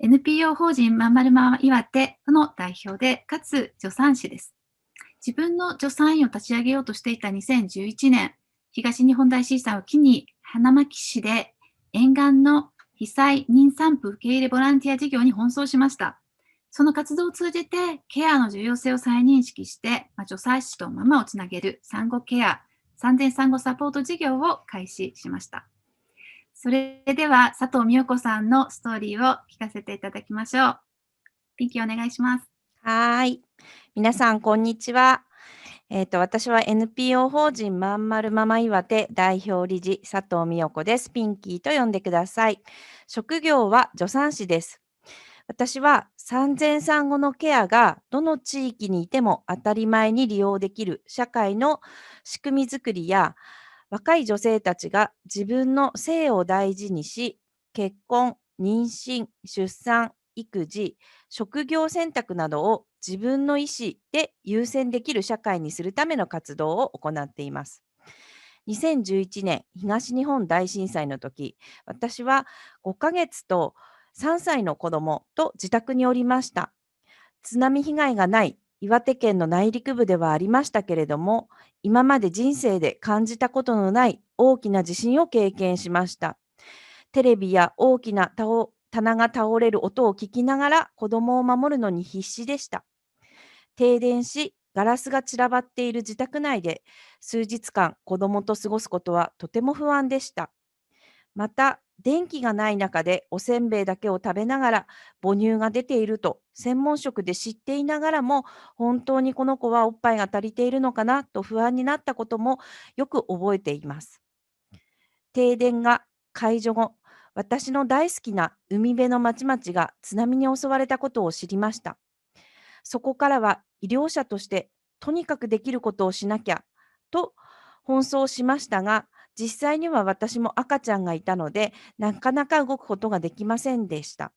NPO 法人まんまるママいわての代表で、かつ助産師です。自分の助産院を立ち上げようとしていた2011年、東日本大震災を機に花巻市で沿岸の被災妊産婦受け入れボランティア事業に奔走しました。その活動を通じてケアの重要性を再認識して、助産師とママをつなげる産後ケア、産前産後サポート事業を開始しました。それでは佐藤美代子さんのストーリーを聞かせていただきましょう。ピンキーお願いします。はい。皆さん、こんにちは。私は NPO 法人まんまるママいわて代表理事佐藤美代子です。ピンキーと呼んでください。職業は助産師です。私は産前産後のケアがどの地域にいても当たり前に利用できる社会の仕組みづくりや、若い女性たちが自分の性を大事にし、結婚、妊娠、出産、育児、職業選択などを自分の意思で優先できる社会にするための活動を行っています。2011年東日本大震災の時、私は5ヶ月と3歳の子供と自宅におりました。津波被害がない岩手県の内陸部ではありましたけれども、今まで人生で感じたことのない大きな地震を経験しました。テレビや大きな棚が倒れる音を聞きながら子供を守るのに必死でした。停電し、ガラスが散らばっている自宅内で数日間子供と過ごすことはとても不安でした。また、電気がない中でおせんべいだけを食べながら母乳が出ていると専門職で知っていながらも、本当にこの子はおっぱいが足りているのかなと不安になったこともよく覚えています。停電が解除後、私の大好きな海辺の町々が津波に襲われたことを知りました。そこからは医療者としてとにかくできることをしなきゃと奔走しましたが、実際には私も赤ちゃんがいたので、なかなか動くことができませんでした。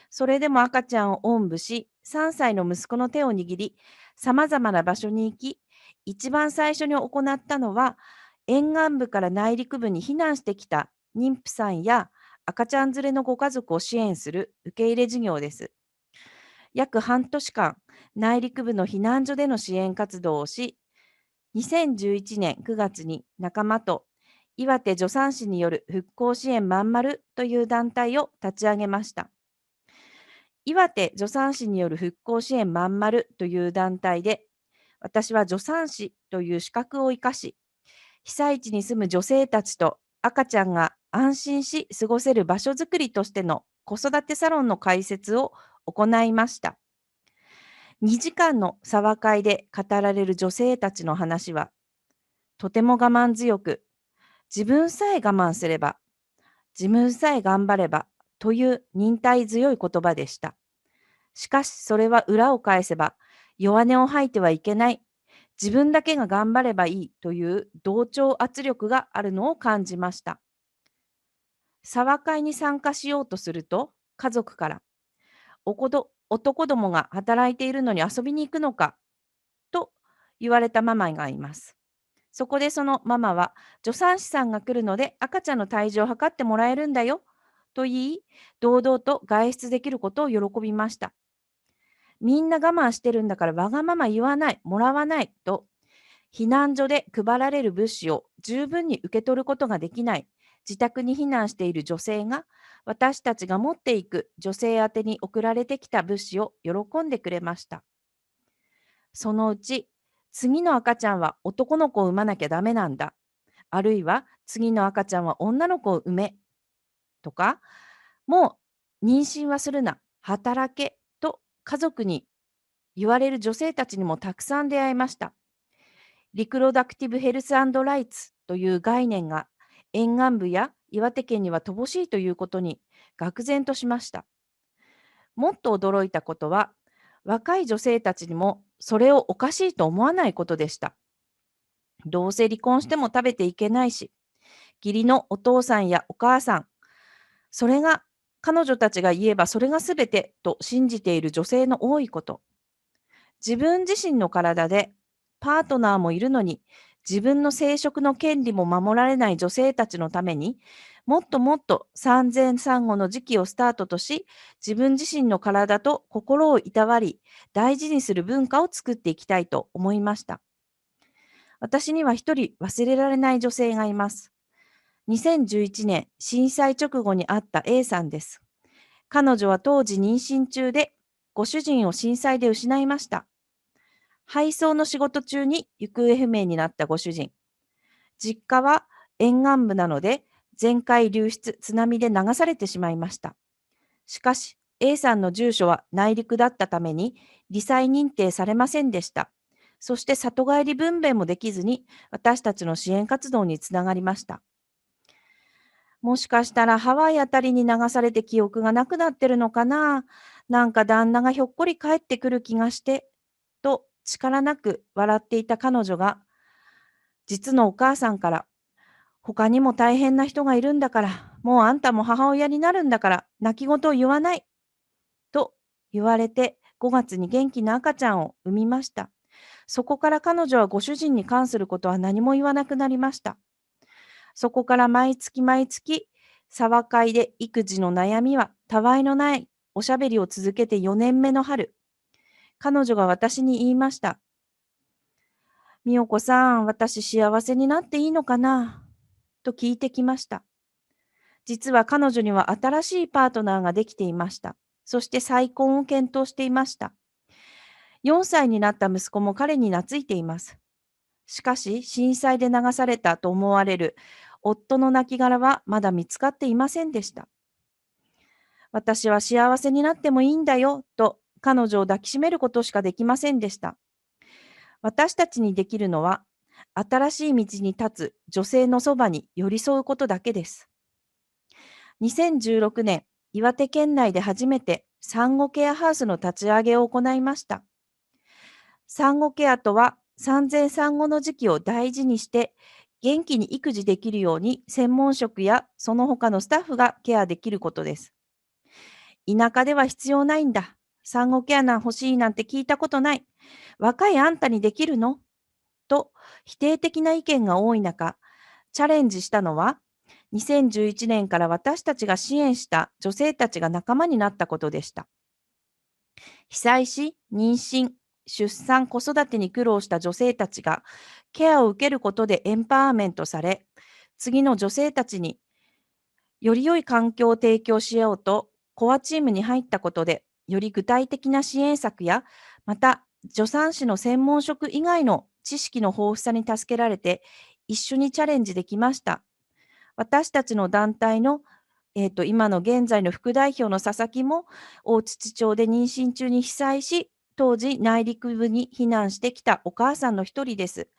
それでも赤ちゃんをおんぶし、3歳の息子の手を握り、さまざまな場所に行き、一番最初に行ったのは、沿岸部から内陸部に避難してきた妊婦さんや赤ちゃん連れのご家族を支援する受け入れ事業です。約半年間、内陸部の避難所での支援活動をし、2011年9月に仲間と岩手助産師による復興支援まんまるという団体を立ち上げました。岩手助産師による復興支援まんまるという団体で、私は助産師という資格を生かし、被災地に住む女性たちと赤ちゃんが安心し過ごせる場所づくりとしての子育てサロンの開設を行いました。2時間の茶話会で語られる女性たちの話は、とても我慢強く、自分さえ我慢すれば、自分さえ頑張ればという忍耐強い言葉でした。しかしそれは裏を返せば、弱音を吐いてはいけない、自分だけが頑張ればいいという同調圧力があるのを感じました。茶話会に参加しようとすると、家族から、男どもが働いているのに遊びに行くのかと言われたママがいます。そこでそのママは、助産師さんが来るので赤ちゃんの体重を測ってもらえるんだよと言い、堂々と外出できることを喜びました。みんな我慢してるんだからわがまま言わない、もらわないと、避難所で配られる物資を十分に受け取ることができない自宅に避難している女性が、私たちが持っていく女性宛てに送られてきた物資を喜んでくれました。そのうち、次の赤ちゃんは男の子を産まなきゃダメなんだ。あるいは次の赤ちゃんは女の子を産め。とか、もう妊娠はするな、働けと家族に言われる女性たちにもたくさん出会いました。リプロダクティブヘルス&ライツという概念が沿岸部や岩手県には乏しいということに愕然としました。もっと驚いたことは、若い女性たちにもそれをおかしいと思わないことでした。どうせ離婚しても食べていけないし、義理のお父さんやお母さん、それが彼女たちが言えばそれがすべてと信じている女性の多いこと。自分自身の体でパートナーもいるのに自分の生殖の権利も守られない女性たちのために、もっともっと産前産後の時期をスタートとし、自分自身の体と心をいたわり、大事にする文化を作っていきたいと思いました。私には一人忘れられない女性がいます。2011年、震災直後に会った A さんです。彼女は当時妊娠中で、ご主人を震災で失いました。配送の仕事中に行方不明になったご主人。実家は沿岸部なので、全壊流出、津波で流されてしまいました。しかし、A さんの住所は内陸だったために、罹災認定されませんでした。そして里帰り分娩もできずに、私たちの支援活動につながりました。もしかしたらハワイあたりに流されて記憶がなくなってるのかな。なんか旦那がひょっこり帰ってくる気がして、と力なく笑っていた彼女が、実のお母さんから、他にも大変な人がいるんだから、もうあんたも母親になるんだから、泣き言を言わない。と言われて、5月に元気な赤ちゃんを産みました。そこから彼女はご主人に関することは何も言わなくなりました。そこから毎月毎月、沢会で育児の悩みはたわいのないおしゃべりを続けて4年目の春、彼女が私に言いました。美代子さん、私幸せになっていいのかなと聞いてきました。実は彼女には新しいパートナーができていました。そして再婚を検討していました。4歳になった息子も彼に懐いています。しかし、震災で流されたと思われる夫の亡骸はまだ見つかっていませんでした。私は幸せになってもいいんだよと彼女を抱きしめることしかできませんでした。私たちにできるのは、新しい道に立つ女性のそばに寄り添うことだけです。2016年、岩手県内で初めて産後ケアハウスの立ち上げを行いました。産後ケアとは、産前産後の時期を大事にして、元気に育児できるように専門職やその他のスタッフがケアできることです。田舎では必要ないんだ。産後ケア欲しいなんて聞いたことない。若いあんたにできるの？と否定的な意見が多い中、チャレンジしたのは、2011年から私たちが支援した女性たちが仲間になったことでした。被災し、妊娠、出産、子育てに苦労した女性たちがケアを受けることでエンパワーメントされ、次の女性たちにより良い環境を提供しようとコアチームに入ったことで、より具体的な支援策や、また助産師の専門職以外の知識の豊富さに助けられて、一緒にチャレンジできました。私たちの団体の、今の現在の副代表の佐々木も、大槌町で妊娠中に被災し、当時内陸部に避難してきたお母さんの一人です。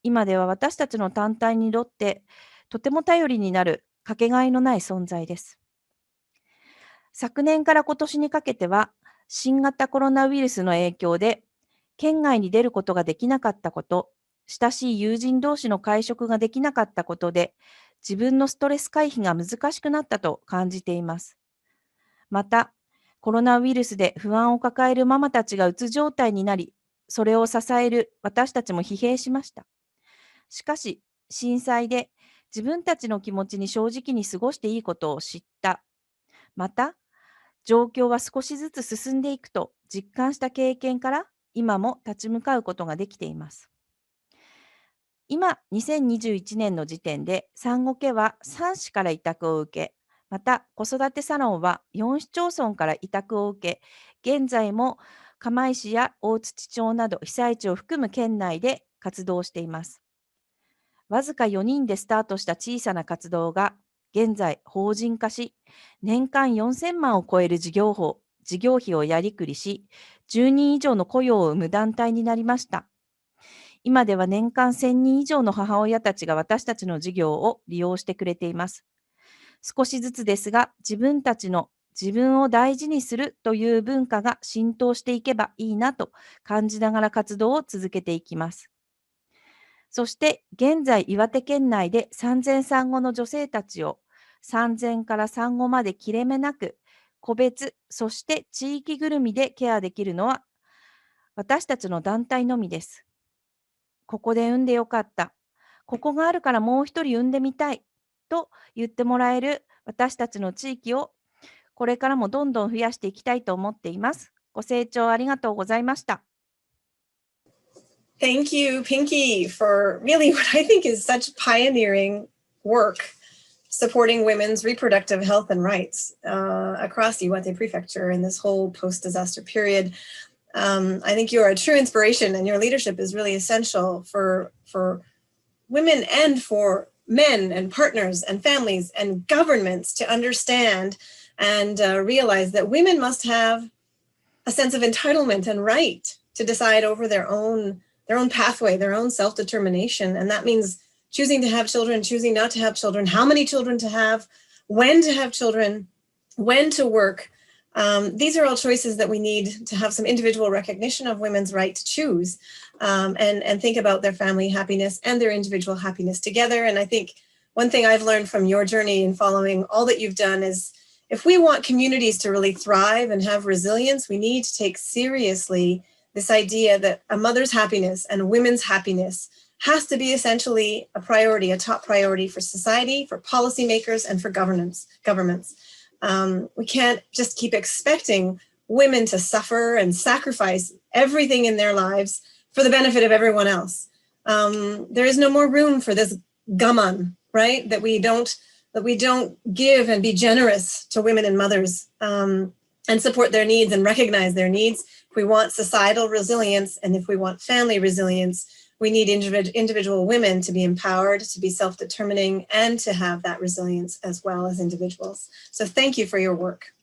今では私たちの団体にとって、とても頼りになるかけがえのない存在です。昨年から今年にかけては、新型コロナウイルスの影響で、県外に出ることができなかったこと、親しい友人同士の会食ができなかったことで、自分のストレス回避が難しくなったと感じています。また、コロナウイルスで不安を抱えるママたちがうつ状態になり、それを支える私たちも疲弊しました。しかし、震災で自分たちの気持ちに正直に過ごしていいことを知った。また、状況は少しずつ進んでいくと実感した経験から、今も立ち向かうことができています。今、2021年の時点で産後ケアは3市から委託を受け、また子育てサロンは4市町村から委託を受け、現在も釜石や大槌町など被災地を含む県内で活動しています。わずか4人でスタートした小さな活動が、現在法人化し、年間4000万を超える事業費をやりくりし、10人以上の雇用を生む団体になりました。今では年間1000人以上の母親たちが私たちの事業を利用してくれています。少しずつですが、自分を大事にするという文化が浸透していけばいいなと感じながら活動を続けていきます。そして現在岩手県内で産前産後の女性たちを産前から産後まで切れ目なく個別、そして地域ぐるみでケアできるのは私たちの団体のみです。ここで産んでよかった。ここがあるからもう一人産んでみたいと言ってもらえる私たちの地域をこれからもどんどん増やしていきたいと思っています。ご清聴ありがとうございました。Thank you, Pinky, for really what I think is such pioneering work supporting women's reproductive health and rights across Iwate Prefecture in this whole post-disaster period. I think you are a true inspiration, and your leadership is really essential for women and for men and partners and families and governments to understand and realize that women must have a sense of entitlement and right to decide over their own pathway, their own self-determination. And that means choosing to have children, choosing not to have children, how many children to have children, when to work. These are all choices that we need to have some individual recognition of women's right to choose and think about their family happiness and their individual happiness together. And I think one thing I've learned from your journey in following all that you've done is if we want communities to really thrive and have resilience, we need to take seriously this idea that a mother's happiness and women's happiness has to be essentially a priority, a top priority for society, for policymakers, and for governments. We can't just keep expecting women to suffer and sacrifice everything in their lives for the benefit of everyone else. There is no more room for this gaman, right? That we don't give and be generous to women and mothers and support their needs and recognize their needs. If we want societal resilience and if we want family resilience, we need individual women to be empowered, to be self-determining, and to have that resilience as well as individuals. So thank you for your work.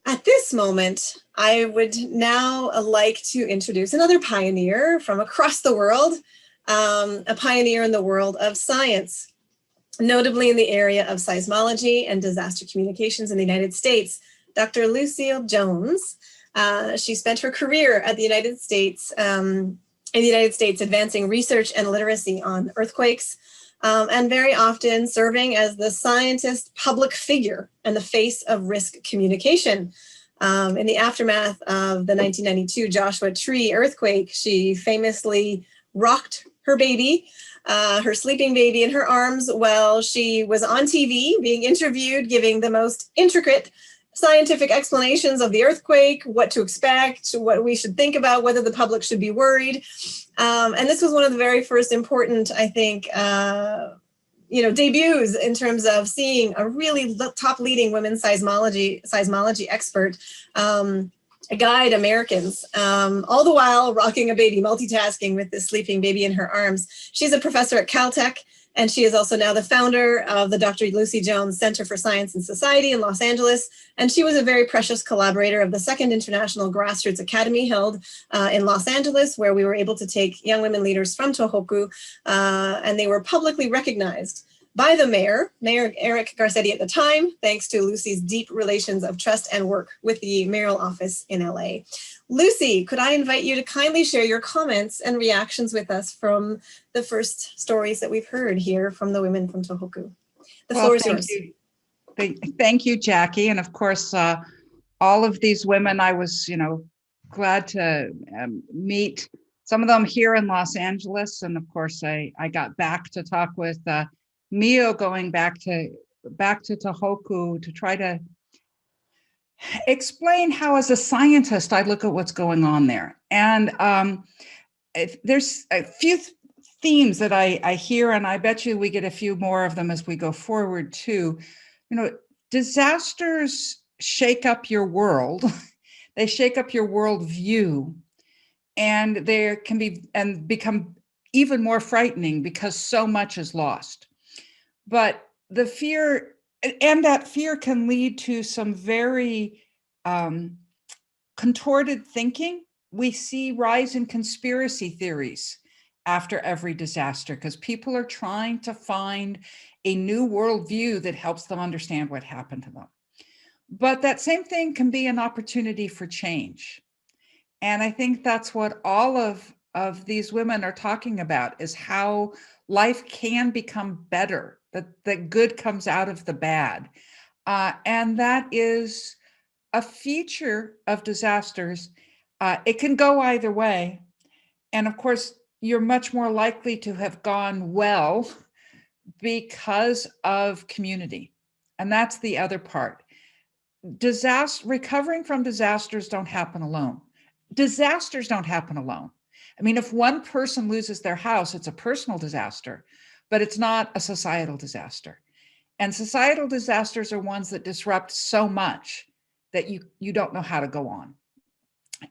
At this moment, I would now like to introduce another pioneer from across the world, a pioneer in the world of science, notably in the area of seismology and disaster communications in the United States, Dr. Lucy Jones. She spent her career at the United States, advancing research and literacy on earthquakes, and very often serving as the scientist public figure and the face of risk communication. In the aftermath of the 1992 Joshua Tree earthquake, she famously rocked her baby, her sleeping baby in her arms while she was on TV being interviewed, giving the most intricate scientific explanations of the earthquake, what to expect, what we should think about, whether the public should be worried. And this was one of the very first important, I think, debuts in terms of seeing a really top leading women's seismology expert guide Americans, all the while rocking a baby, multitasking with this sleeping baby in her arms. She's a professor at Caltech, and she is also now the founder of the Dr.Lucy Jones Center for Science and Society in Los Angeles. And she was a very precious collaborator of the Second International Grassroots Academy held in Los Angeles, where we were able to take young women leaders from Tohoku, and they were publicly recognized by the Mayor Eric Garcetti at the time, thanks to Lucy's deep relations of trust and work with the mayoral office in LA. Lucy, could I invite you to kindly share your comments and reactions with us from the first stories that we've heard here from the women from Tohoku? The floor is yours. Thank you, Jackie. And of course, all of these women, I was, glad to meet some of them here in Los Angeles. And of course, I got back to talk with Mio going back to Tohoku to try to explain how, as a scientist, I look at what's going on there. And there's a few themes that I hear, and I bet you we get a few more of them as we go forward too. Disasters shake up your world. They shake up your worldview, and they can become even more frightening because so much is lost. But the fear, and that fear can lead to some very contorted thinking. We see rise in conspiracy theories after every disaster because people are trying to find a new worldview that helps them understand what happened to them. But that same thing can be an opportunity for change. And I think that's what all of these women are talking about, is how life can become better, that good comes out of the bad. And that is a feature of disasters. It can go either way. And of course, you're much more likely to have gone well because of community. And that's the other part. Recovering from disasters don't happen alone. Disasters don't happen alone. I mean, if one person loses their house, it's a personal disaster, but it's not a societal disaster. And societal disasters are ones that disrupt so much that you don't know how to go on.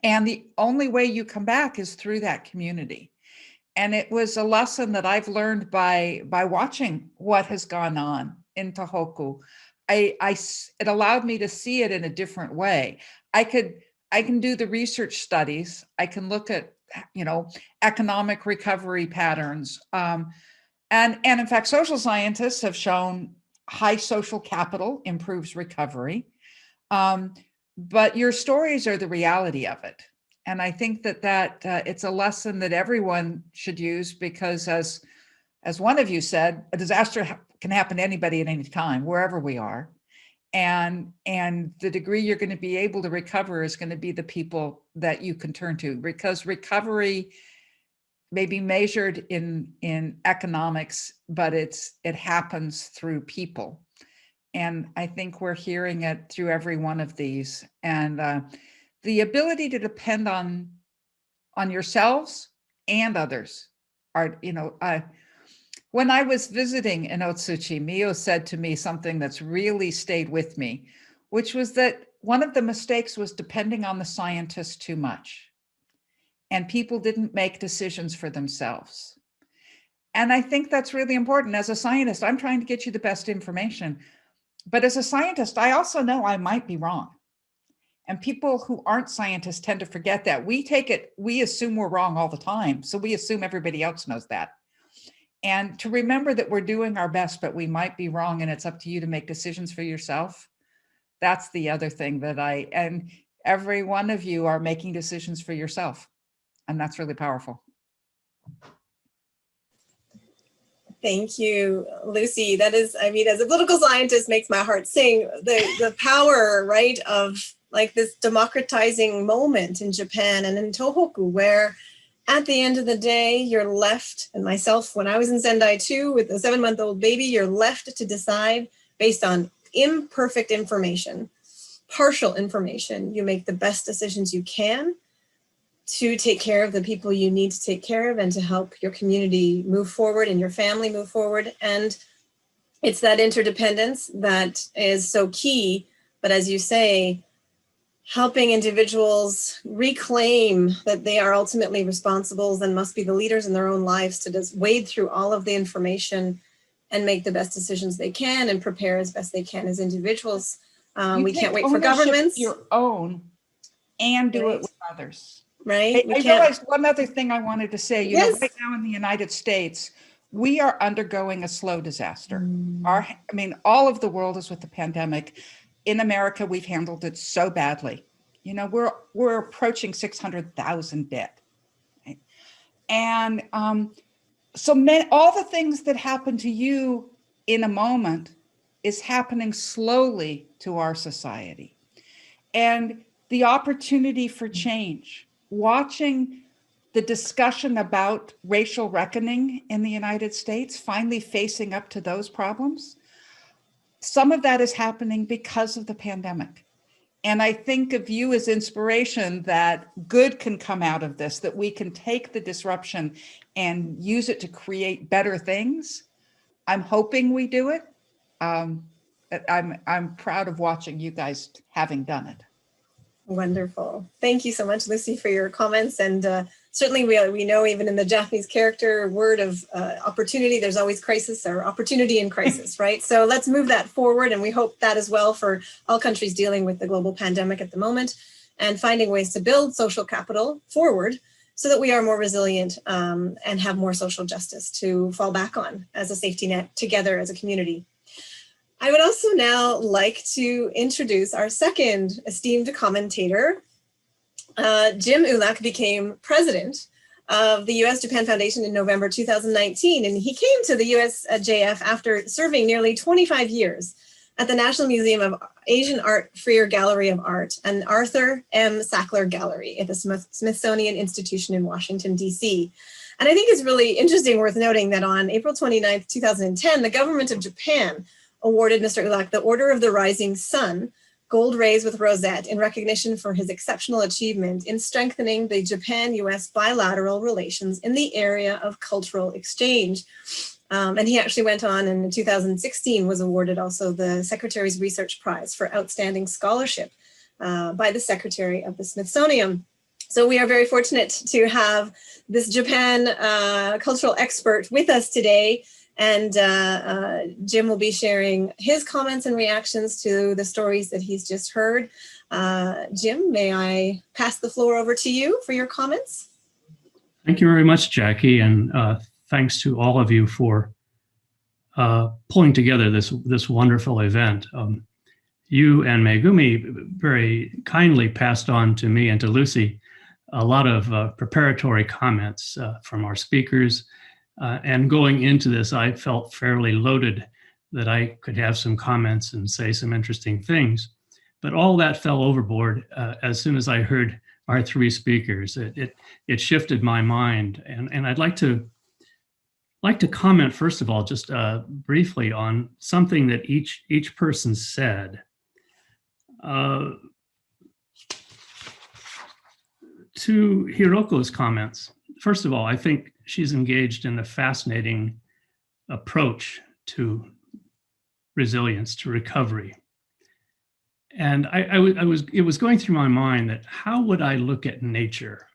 And the only way you come back is through that community. And it was a lesson that I've learned by watching what has gone on in Tohoku. It allowed me to see it in a different way. I can do the research studies. I can look at, economic recovery patterns. And in fact, social scientists have shown high social capital improves recovery. But your stories are the reality of it. And I think that it's a lesson that everyone should use, because as one of you said, a disaster can happen to anybody at any time, wherever we are. And the degree you're going to be able to recover is going to be the people that you can turn to, because recovery may be measured in economics, but it happens through people. And I think we're hearing it through every one of these. And the ability to depend on yourselves and others are, when I was visiting in Otsuchi, Mio said to me something that's really stayed with me, which was that one of the mistakes was depending on the scientists too much. And people didn't make decisions for themselves. And I think that's really important. As a scientist, I'm trying to get you the best information. But as a scientist, I also know I might be wrong. And people who aren't scientists tend to forget that. We assume we're wrong all the time. So we assume everybody else knows that. And to remember that we're doing our best, but we might be wrong, and it's up to you to make decisions for yourself. That's the other thing and every one of you are making decisions for yourself. And that's really powerful. Thank you, Lucy. That is, as a political scientist, makes my heart sing. The power, right, of like this democratizing moment in Japan and in Tohoku, where at the end of the day, you're left, and myself, when I was in Sendai too, with a 7-month-old baby, you're left to decide based on imperfect information, partial information. You make the best decisions you can to take care of the people you need to take care of and to help your community move forward and your family move forward. And it's that interdependence that is so key. But as you say, helping individuals reclaim that they are ultimately responsible and must be the leaders in their own lives to just wade through all of the information and make the best decisions they can and prepare as best they can as individuals. We can't wait for governments. Your own and do it with others. Right. I realized one other thing I wanted to say. Yes. Right now in the United States, we are undergoing a slow disaster. All of the world is with the pandemic. In America, we've handled it so badly. We're approaching 600,000 dead. Right? And all the things that happen to you in a moment is happening slowly to our society. And the opportunity for change, watching the discussion about racial reckoning in the United States, finally facing up to those problems, some of that is happening because of the pandemic. And I think of you as inspiration that good can come out of this, that we can take the disruption and use it to create better things. I'm hoping we do it. I'm proud of watching you guys having done it. Wonderful. Thank you so much, Lucy, for your comments. And certainly we know even in the Japanese character word of opportunity, there's always crisis or opportunity in crisis, right? So let's move that forward. And we hope that as well for all countries dealing with the global pandemic at the moment and finding ways to build social capital forward so that we are more resilient and have more social justice to fall back on as a safety net together as a community. I would also now like to introduce our second esteemed commentator. Jim Ulak became president of the U.S.-Japan Foundation in November 2019, and he came to the USJF after serving nearly 25 years at the National Museum of Asian Art Freer Gallery of Art and Arthur M. Sackler Gallery at the Smithsonian Institution in Washington, D.C. And I think it's really interesting, worth noting that on April 29th, 2010, the government of Japan awarded Mr. Ulak the Order of the Rising Sun, gold rays with rosette, in recognition for his exceptional achievement in strengthening the Japan-US bilateral relations in the area of cultural exchange. And he actually went on, and in 2016 was awarded also the Secretary's Research Prize for Outstanding Scholarship by the Secretary of the Smithsonian. So we are very fortunate to have this Japan cultural expert with us today. And Jim will be sharing his comments and reactions to the stories that he's just heard. Jim, may I pass the floor over to you for your comments? Thank you very much, Jackie, and thanks to all of you for pulling together this wonderful event. You and Megumi very kindly passed on to me and to Lucy a lot of preparatory comments from our speakers. And going into this, I felt fairly loaded that I could have some comments and say some interesting things. But all that fell overboard as soon as I heard our three speakers. It shifted my mind. And I'd like to comment, first of all, just briefly on something that each person said. To Hiroko's comments, first of all, I think she's engaged in a fascinating approach to resilience, to recovery. And it was going through my mind that how would I look at nature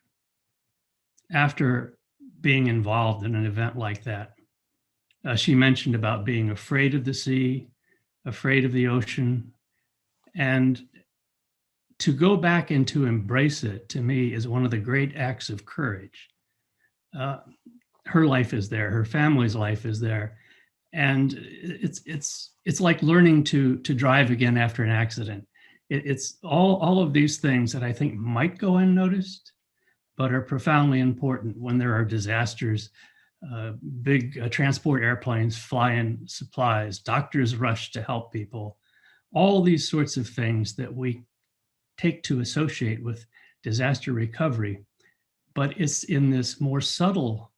after being involved in an event like that? She mentioned about being afraid of the sea, afraid of the ocean, and to go back and to embrace it, to me, is one of the great acts of courage. Her life is there, her family's life is there, and it's like learning to drive again after an accident. It's all of these things that I think might go unnoticed, but are profoundly important when there are disasters. Big transport airplanes fly in supplies, doctors rush to help people, all these sorts of things that we take to associate with disaster recovery. But it's in this more subtle,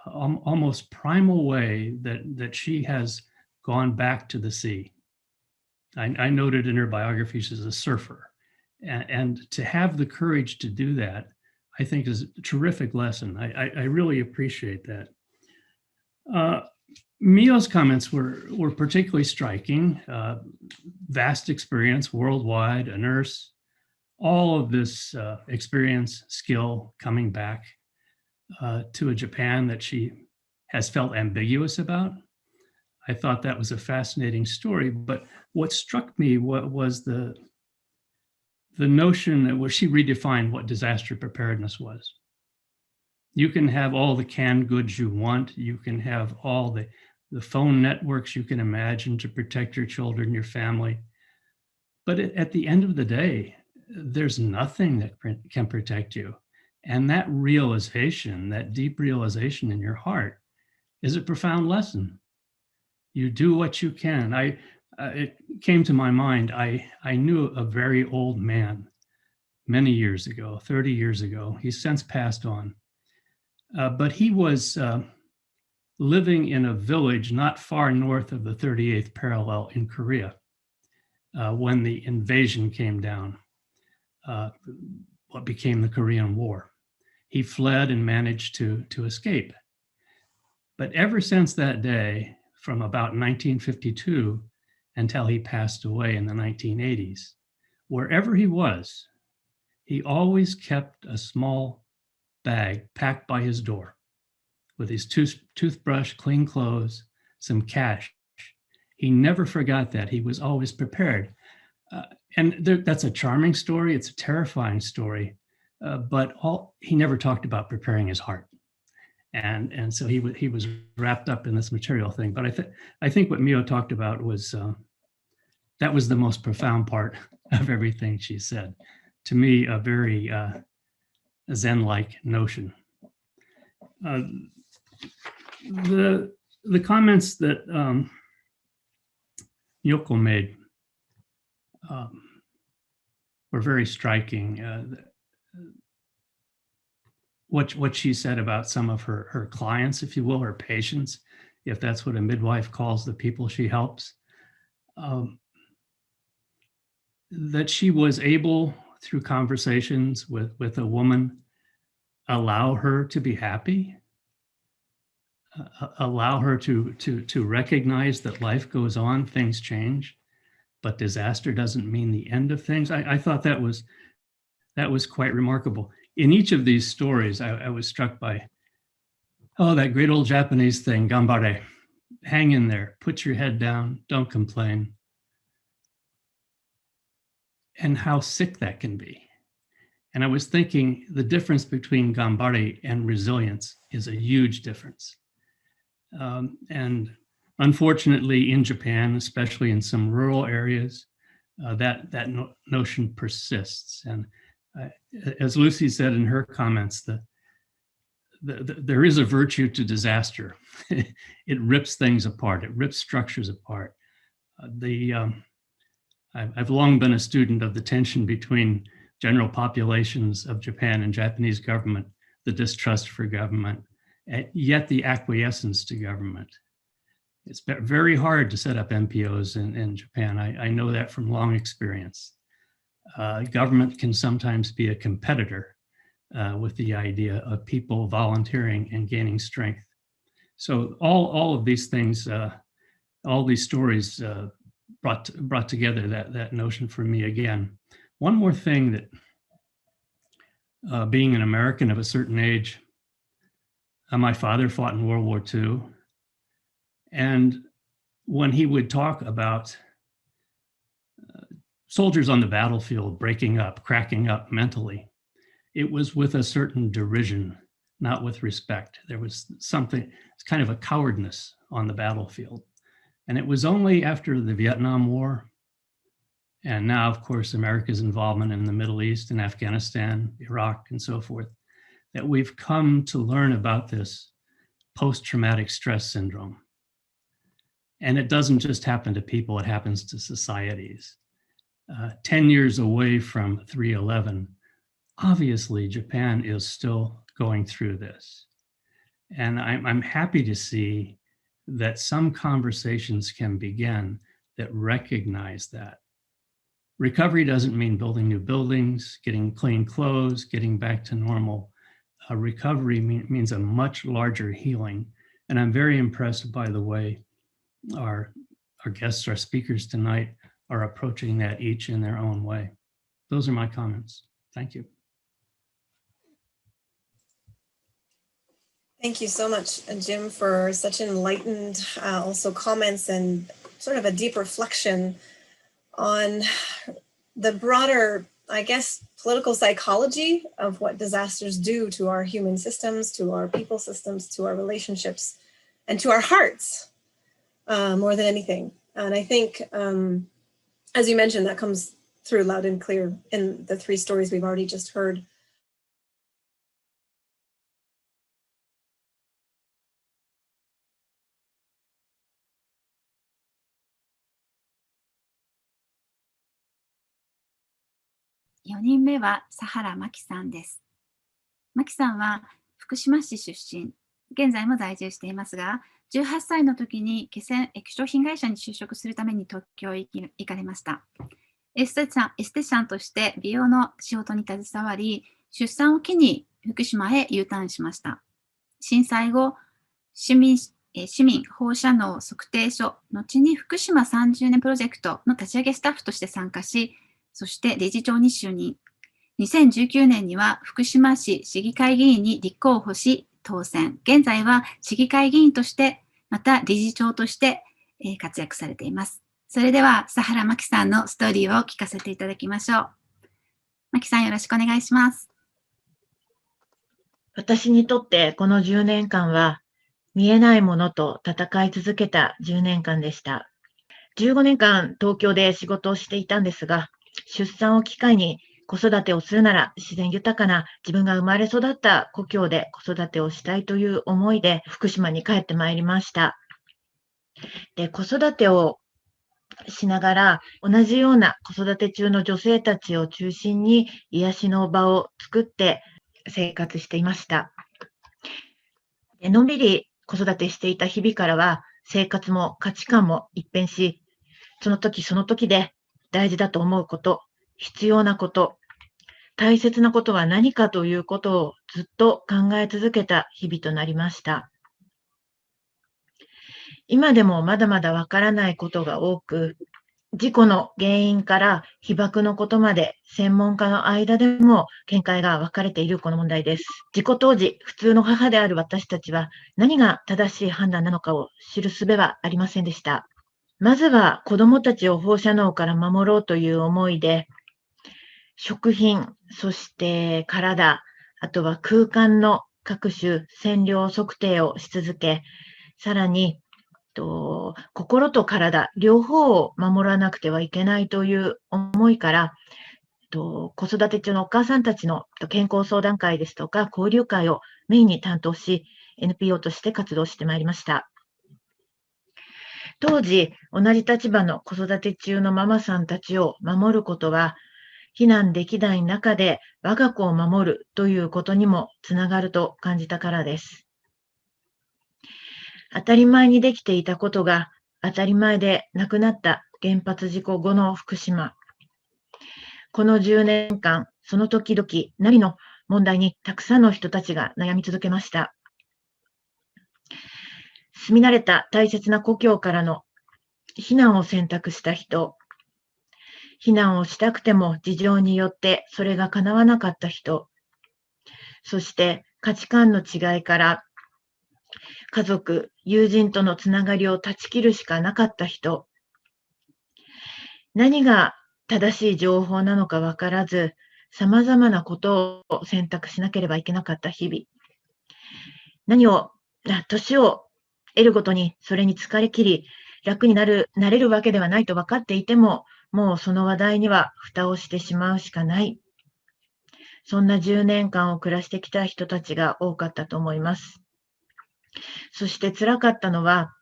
almost primal way that she has gone back to the sea. I noted in her biography she's a surfer. And to have the courage to do that, I think is a terrific lesson. I really appreciate that. Mio's comments were particularly striking. Vast experience worldwide, a nurse, all of this experience, skill coming back to a Japan that she has felt ambiguous about. I thought that was a fascinating story, but what struck me was the notion that where she redefined what disaster preparedness was. You can have all the canned goods you want. You can have all the phone networks you can imagine to protect your children, your family. But at the end of the day, there's nothing that can protect you. And that realization, that deep realization in your heart, is a profound lesson. You do what you can. It came to my mind, I knew a very old man many years ago, 30 years ago. He's since passed on. But he was living in a village not far north of the 38th parallel in Korea when the invasion came down, what became the Korean War. He fled and managed to escape. But ever since that day, from about 1952 until he passed away in the 1980s, wherever he was, he always kept a small bag packed by his door with his toothbrush, clean clothes, some cash. He never forgot that. He was always prepared. That's a charming story. It's a terrifying story, but he never talked about preparing his heart. And so he was wrapped up in this material thing. But I think what Mio talked about was, that was the most profound part of everything she said. To me, a very Zen-like notion. The comments that Yoko made were very striking. What she said about some of her clients, if you will, her patients, if that's what a midwife calls the people she helps, that she was able, through conversations with a woman, allow her to be happy, allow her to recognize that life goes on, things change, but disaster doesn't mean the end of things. I thought that was quite remarkable. In each of these stories, I was struck by, that great old Japanese thing, gambare, hang in there, put your head down, don't complain. And how sick that can be. And I was thinking the difference between gambare and resilience is a huge difference. And unfortunately in Japan, especially in some rural areas, that notion persists. And as Lucy said in her comments, there is a virtue to disaster. It rips things apart. It rips structures apart. I've long been a student of the tension between general populations of Japan and Japanese government, the distrust for government, yet the acquiescence to government. It's very hard to set up NPOs in Japan. I know that from long experience. Government can sometimes be a competitor with the idea of people volunteering and gaining strength. So all of these things, all these stories brought together that notion for me again. One more thing that being an American of a certain age, my father fought in World War II. And when he would talk about soldiers on the battlefield breaking up, cracking up mentally, it was with a certain derision, not with respect. There was something, it's kind of a cowardness on the battlefield. And it was only after the Vietnam War, and now, of course, America's involvement in the Middle East and Afghanistan, Iraq, and so forth, that we've come to learn about this post-traumatic stress syndrome. And it doesn't just happen to people, it happens to societies. 10 years away from 3/11, obviously Japan is still going through this. And I'm happy to see that some conversations can begin that recognize that. Recovery doesn't mean building new buildings, getting clean clothes, getting back to normal. Recovery means a much larger healing. And I'm very impressed by the way our guests, our speakers tonight are approaching that each in their own way. Those are my comments. Thank you. Thank you so much, Jim, for such enlightened also comments and sort of a deep reflection on the broader, I guess, political psychology of what disasters do to our human systems, to our people systems, to our relationships, and to our hearts more than anything. And I think, as you mentioned, that comes through loud and clear in the three stories we've already just heard.4人目は佐原真紀さんです。真紀さんは福島市出身、現在も在住していますが、18歳の時に気仙液晶被害者に就職するために東京へ行かれました。エステティシャンとして美容の仕事に携わり、出産を機に福島へ U ターンしました。震災後、市民放射能測定所、後に福島30年プロジェクトの立ち上げスタッフとして参加し、そして理事長に就任。2019年には福島市市議会議員に立候補し当選。現在は市議会議員として、また理事長として活躍されています。それでは佐原真紀さんのストーリーを聞かせていただきましょう。真紀さん、よろしくお願いします。私にとってこの10年間は見えないものと戦い続けた10年間でした。15年間東京で仕事をしていたんですが、出産を機会に子育てをするなら自然豊かな自分が生まれ育った故郷で子育てをしたいという思いで福島に帰ってまいりました。で、子育てをしながら、同じような子育て中の女性たちを中心に癒しの場を作って生活していました。のんびり子育てしていた日々からは、生活も価値観も一変し、その時その時で大事だと思うこと、必要なこと、大切なことは何かということをずっと考え続けた日々となりました。今でもまだまだわからないことが多く、事故の原因から被爆のことまで専門家の間でも見解が分かれているこの問題です。事故当時、普通の母である私たちは何が正しい判断なのかを知る術はありませんでした。まずは子どもたちを放射能から守ろうという思いで、食品、そして体、あとは空間の各種線量測定をし続け、さらに心と体、両方を守らなくてはいけないという思いから、子育て中のお母さんたちの健康相談会ですとか交流会をメインに担当し、NPO として活動してまいりました。当時、同じ立場の子育て中のママさんたちを守ることは、避難できない中で我が子を守るということにもつながると感じたからです。当たり前にできていたことが当たり前でなくなった原発事故後の福島。この10年間、その時々なりの問題にたくさんの人たちが悩み続けました。住み慣れた大切な故郷からの避難を選択した人、避難をしたくても事情によってそれが叶わなかった人、そして価値観の違いから家族、友人とのつながりを断ち切るしかなかった人、何が正しい情報なのか分からず、様々なことを選択しなければいけなかった日々。年を得るごとにそれに疲れ切り、楽になれるわけではないと分かっていても、もうその話題には蓋をしてしまうしかない。そんな10年間を暮らしてきた人たちが多かったと思います。そして辛かったのは、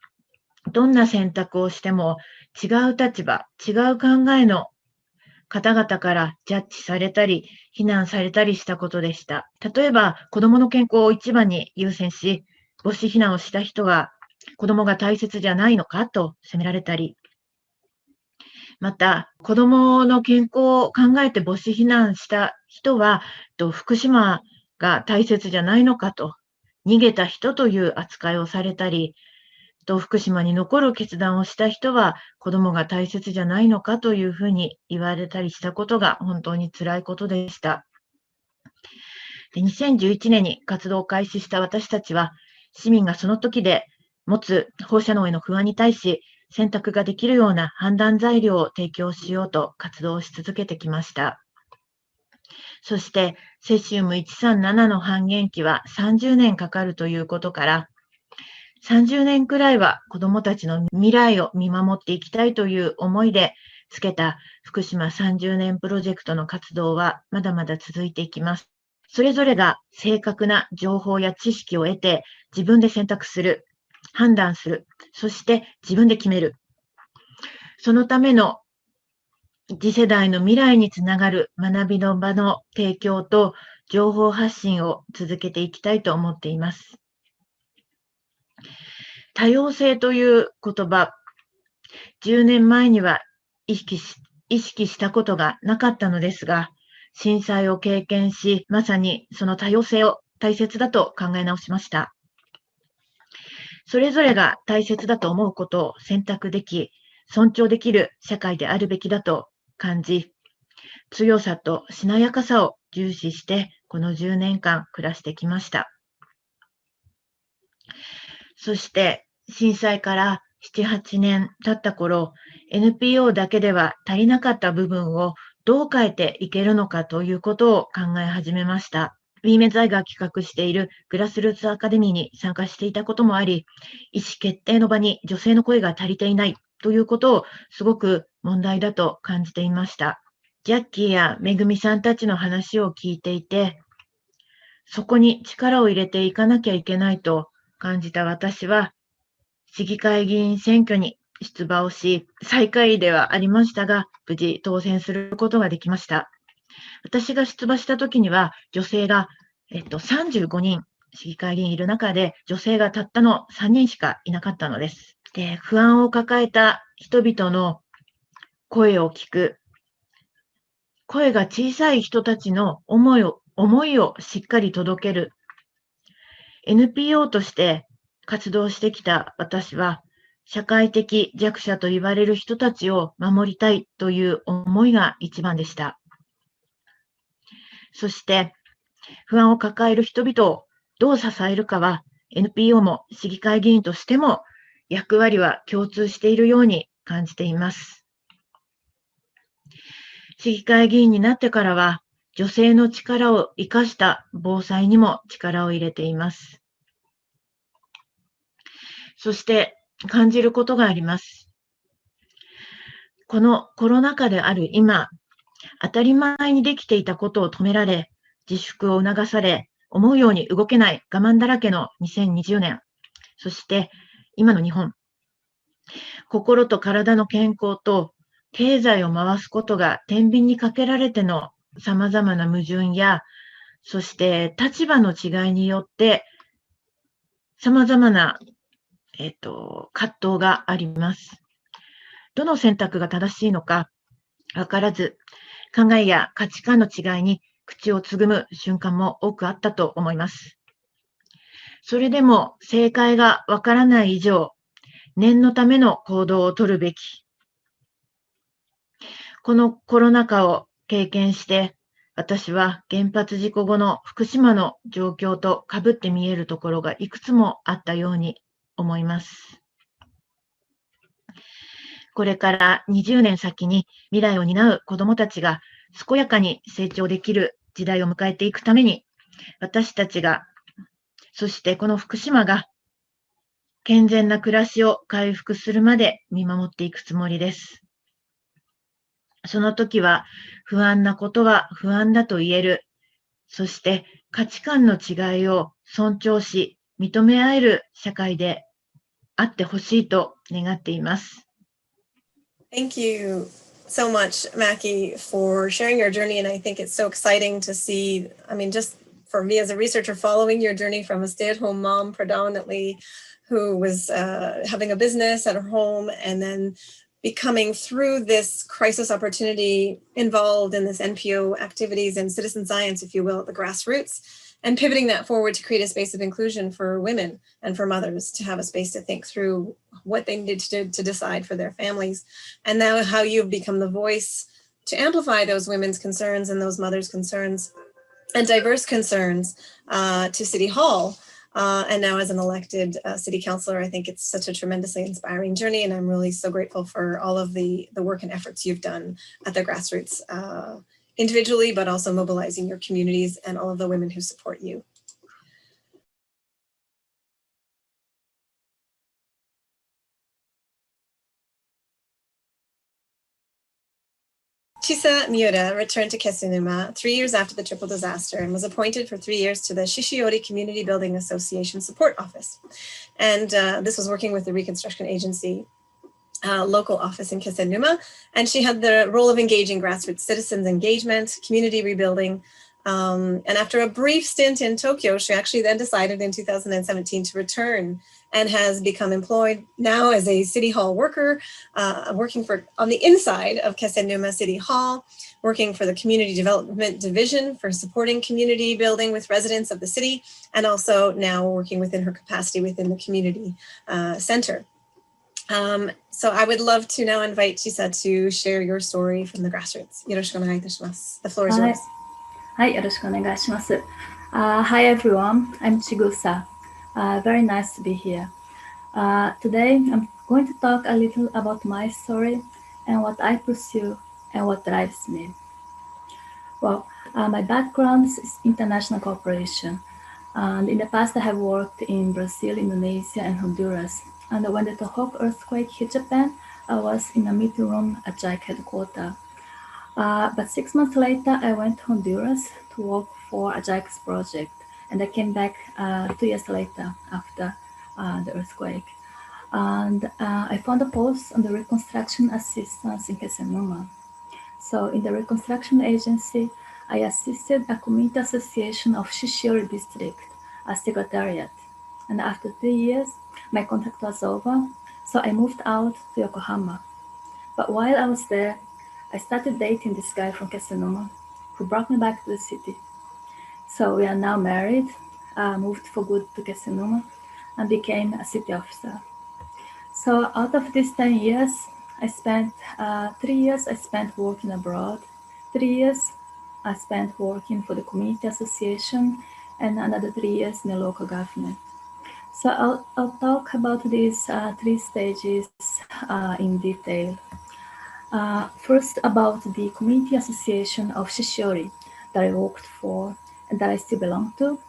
どんな選択をしても違う立場、違う考えの方々からジャッジされたり、非難されたりしたことでした。例えば、子供の健康を一番に優先し、母子避難をした人は、子供が大切じゃないのかと責められたり、また、子供の健康を考えて母子避難した人は、福島が大切じゃないのかと、逃げた人という扱いをされたり、福島に残る決断をした人は子供が大切じゃないのかというふうに言われたりしたことが本当に辛いことでした。2011年に活動を開始した私たちは、市民がその時で持つ放射能への不安に対し、選択ができるような判断材料を提供しようと活動し続けてきました。そして、セシウム137の半減期は30年かかるということから、30年くらいは子どもたちの未来を見守っていきたいという思いでつけた福島30年プロジェクトの活動はまだまだ続いていきます。それぞれが正確な情報や知識を得て自分で選択する、判断する、そして自分で決める。そのための次世代の未来につながる学びの場の提供と情報発信を続けていきたいと思っています。多様性という言葉、10年前には意識したことがなかったのですが、震災を経験し、まさにその多様性を大切だと考え直しました。それぞれが大切だと思うことを選択でき、尊重できる社会であるべきだと感じ、強さとしなやかさを重視して、この10年間暮らしてきました。そして震災から7、8年経った頃、NPO だけでは足りなかった部分をどう変えていけるのかということを考え始めました。ウィメンズアイが企画しているグラスルーツアカデミーに参加していたこともあり、意思決定の場に女性の声が足りていないということをすごく問題だと感じていました。ジャッキーやめぐみさんたちの話を聞いていて、そこに力を入れていかなきゃいけないと感じた私は、市議会議員選挙に出馬をし、最下位ではありましたが、無事当選することができました。私が出馬した時には、女性が、35人、市議会議員いる中で、女性がたったの3人しかいなかったのです。で、不安を抱えた人々の声を聞く、声が小さい人たちの思いをしっかり届ける。NPO として活動してきた私は、社会的弱者と言われる人たちを守りたいという思いが一番でした。そして、不安を抱える人々をどう支えるかは、NPO も市議会議員としても役割は共通しているように感じています。市議会議員になってからは、女性の力を生かした防災にも力を入れています。そして感じることがあります。このコロナ禍である今、当たり前にできていたことを止められ、自粛を促され、思うように動けない我慢だらけの2020年、そして今の日本。心と体の健康と経済を回すことが天秤にかけられての様々な矛盾や、そして立場の違いによって様々な、葛藤があります。どの選択が正しいのか分からず、考えや価値観の違いに口をつぐむ瞬間も多くあったと思います。それでも正解が分からない以上、念のための行動を取るべき。このコロナ禍を経験して、私は原発事故後の福島の状況とかぶって見えるところがいくつもあったように思います。これから20年先に未来を担う子どもたちが健やかに成長できる時代を迎えていくために、私たちが、そしてこの福島が健全な暮らしを回復するまで見守っていくつもりです。その時は不安なことは不安だと言える。そして価値観の違いを尊重し、認め合える社会であってほしいと願っています。Thank you so much, Mackie, for sharing your journey. And I think it's so exciting to see, just for me as a researcher, following your journey from a stay-at-home mom predominantly who was having a business at her home and then becoming through this crisis opportunity involved in this NPO activities and citizen science, if you will, at the grassroots, and pivoting that forward to create a space of inclusion for women and for mothers to have a space to think through what they needed to decide for their families. And now how you've become the voice to amplify those women's concerns and those mothers' concerns and diverse concerns to City Hall. And now as an elected city councilor, I think it's such a tremendously inspiring journey. And I'm really so grateful for all of the work and efforts you've done at the grassroots individually, but also mobilizing your communities and all of the women who support you. Chisa Miura returned to Kesunuma 3 years after the triple disaster and was appointed for 3 years to the Shishiori Community Building Association Support Office. And this was working with the Reconstruction Agency local office in Kesunuma. And she had the role of engaging grassroots citizens engagement, community rebuilding. And after a brief stint in Tokyo, she actually then decided in 2017 to return and has become employed now as a City Hall worker, working on the inside of Kesunuma City Hall, working for the Community Development Division for supporting community building with residents of the city, and also now working within her capacity within the community center. So I would love to now invite Chisa to share your story from the grassroots. よろしくお願いいたします。The floor is yours. はい、よろしくお願いします。Hi everyone, I'm Chigusa. Very nice to be here. Today I'm going to talk a little about my story and what I pursue and what drives me. Well, my background is international cooperation. And in the past I have worked in Brazil, Indonesia, and Honduras. And when the Tohoku earthquake hit Japan, I was in a meeting room at JICA headquarters. But 6 months later, I went to Honduras to work for a JICA's project. And I came back 2 years later after the earthquake. And I found a post on the reconstruction assistance in Kesenuma. So in the reconstruction agency, I assisted a community association of Shishiori district as secretariat. And after 3 years, my contract was over, so I moved out to Yokohama. But while I was there, I started dating this guy from Kesenuma who brought me back to the city. So we are now married, moved for good to Kesenuma, and became a city officer. So out of these 10 years, I spent 3 years I spent working abroad, 3 years I spent working for the community association, and another 3 years in the local government. So I'll talk about these 3 stages in detail. First, about the community association of Shishiori that I worked for and that I still belong to.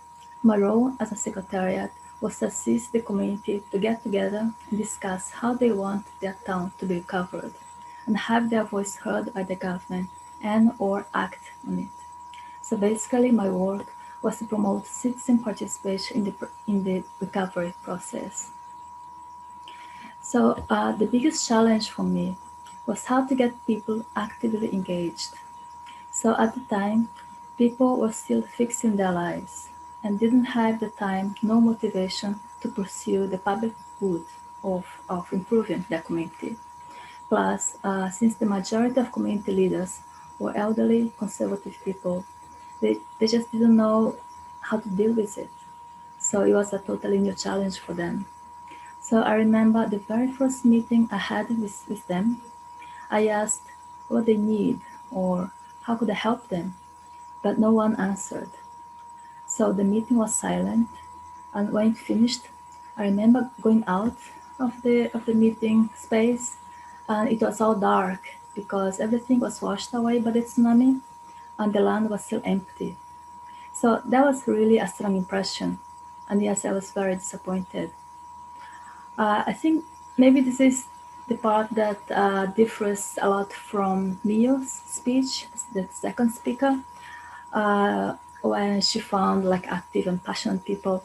My role as a secretariat was to assist the community to get together and discuss how they want their town to be recovered and have their voice heard by the government and or act on it. So basically my work was to promote citizen participation in the recovery process. So the biggest challenge for me was how to get people actively engaged. So at the time, people were still fixing their lives and didn't have the time, no motivation to pursue the public good of improving their community. Plus, since the majority of community leaders were elderly, conservative people, they just didn't know how to deal with it. So it was a totally new challenge for them. So I remember the very first meeting I had with them, I asked what they need or how could I help them, but no one answered. So the meeting was silent, and when it finished, I remember going out of the meeting space, and it was all dark because everything was washed away by the tsunami, and the land was still empty. So that was really a strong impression, and yes, I was very disappointed. I think maybe this is the part that differs a lot from Mio's speech, the second speaker, when she found like active and passionate people.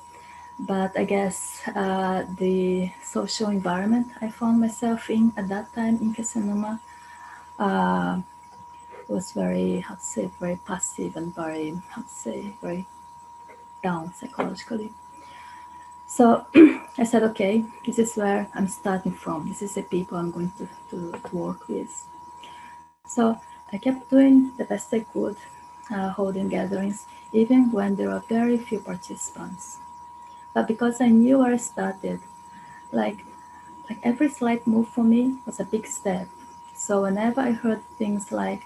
But I guess the social environment I found myself in at that time in Kesenuma was very, very passive and very, very down psychologically. So I said, okay, this is where I'm starting from. This is the people I'm going to work with. So I kept doing the best I could, holding gatherings, even when there were very few participants. But because I knew where I started, like every slight move for me was a big step. So whenever I heard things like,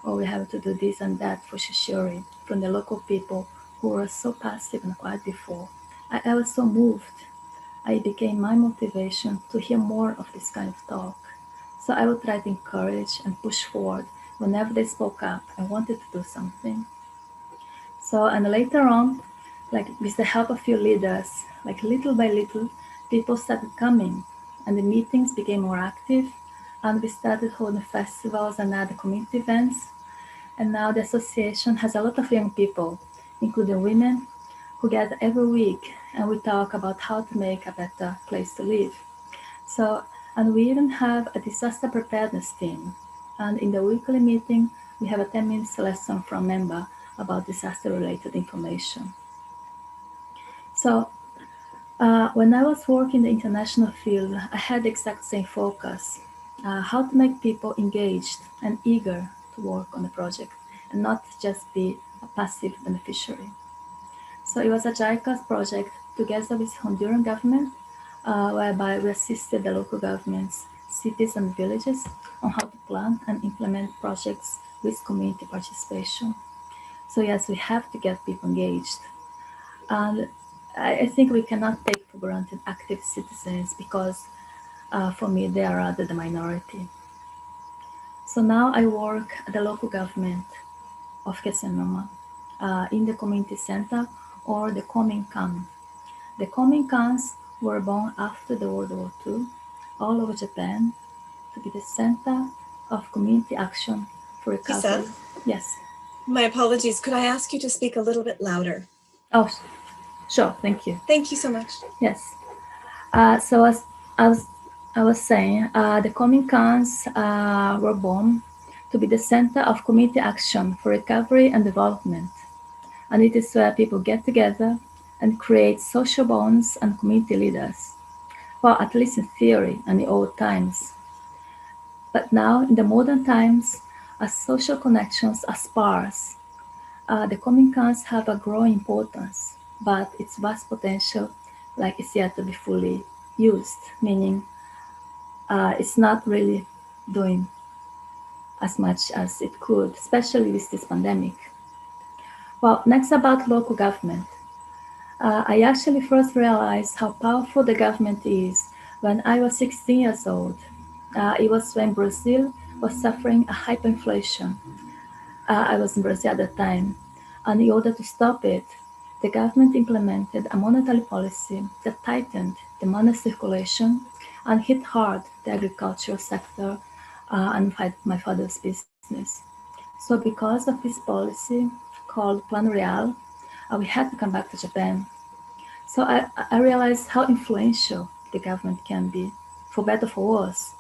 oh, we have to do this and that for Shishiori from the local people who were so passive and quiet before, I was so moved. It became my motivation to hear more of this kind of talk. So I would try to encourage and push forward whenever they spoke up and wanted to do something. So, and later on, like with the help of few leaders, like little by little, people started coming and the meetings became more active, and we started holding festivals and other community events. And now the association has a lot of young people, including women, who gather every week, and we talk about how to make a better place to live. So, and we even have a disaster preparedness team. And in the weekly meeting, we have a 10-minute lesson from a member about disaster-related information. So, when I was working in the international field, I had the exact same focus, how to make people engaged and eager to work on the project, and not just be a passive beneficiary. So it was a JICA's project together with Honduran government, whereby we assisted the local governments, cities and villages on how to plan and implement projects with community participation. So yes, we have to get people engaged. And I think we cannot take for granted active citizens because for me, they are rather the minority. So now I work at the local government of Kesenuma in the community center or the Kominkan. The Kominkans were born after the World War II all over Japan to be the center of community action for recovery. Lisa? Yes. My apologies. Could I ask you to speak a little bit louder? Oh, sure. Thank you. Thank you so much. Yes. So as I was I was saying the Kominkans were born to be the center of community action for recovery and development. And it is where people get together and create social bonds and community leaders. Well, at least in theory and in old times. But now, in the modern times, as social connections are sparse, the Kominkans have a growing importance, but its vast potential, like, is yet to be fully used, meaning it's not really doing as much as it could, especially with this pandemic. Well, next about local government. I actually first realized how powerful the government is when I was 16 years old. It was when Brazil was suffering a hyperinflation. I was in Brazil at the time, and in order to stop it, the government implemented a monetary policy that tightened the money circulation and hit hard the agricultural sector and my father's business. So because of this policy called Plan Real, we had to come back to Japan. So I realized how influential the government can be, for better or for worse,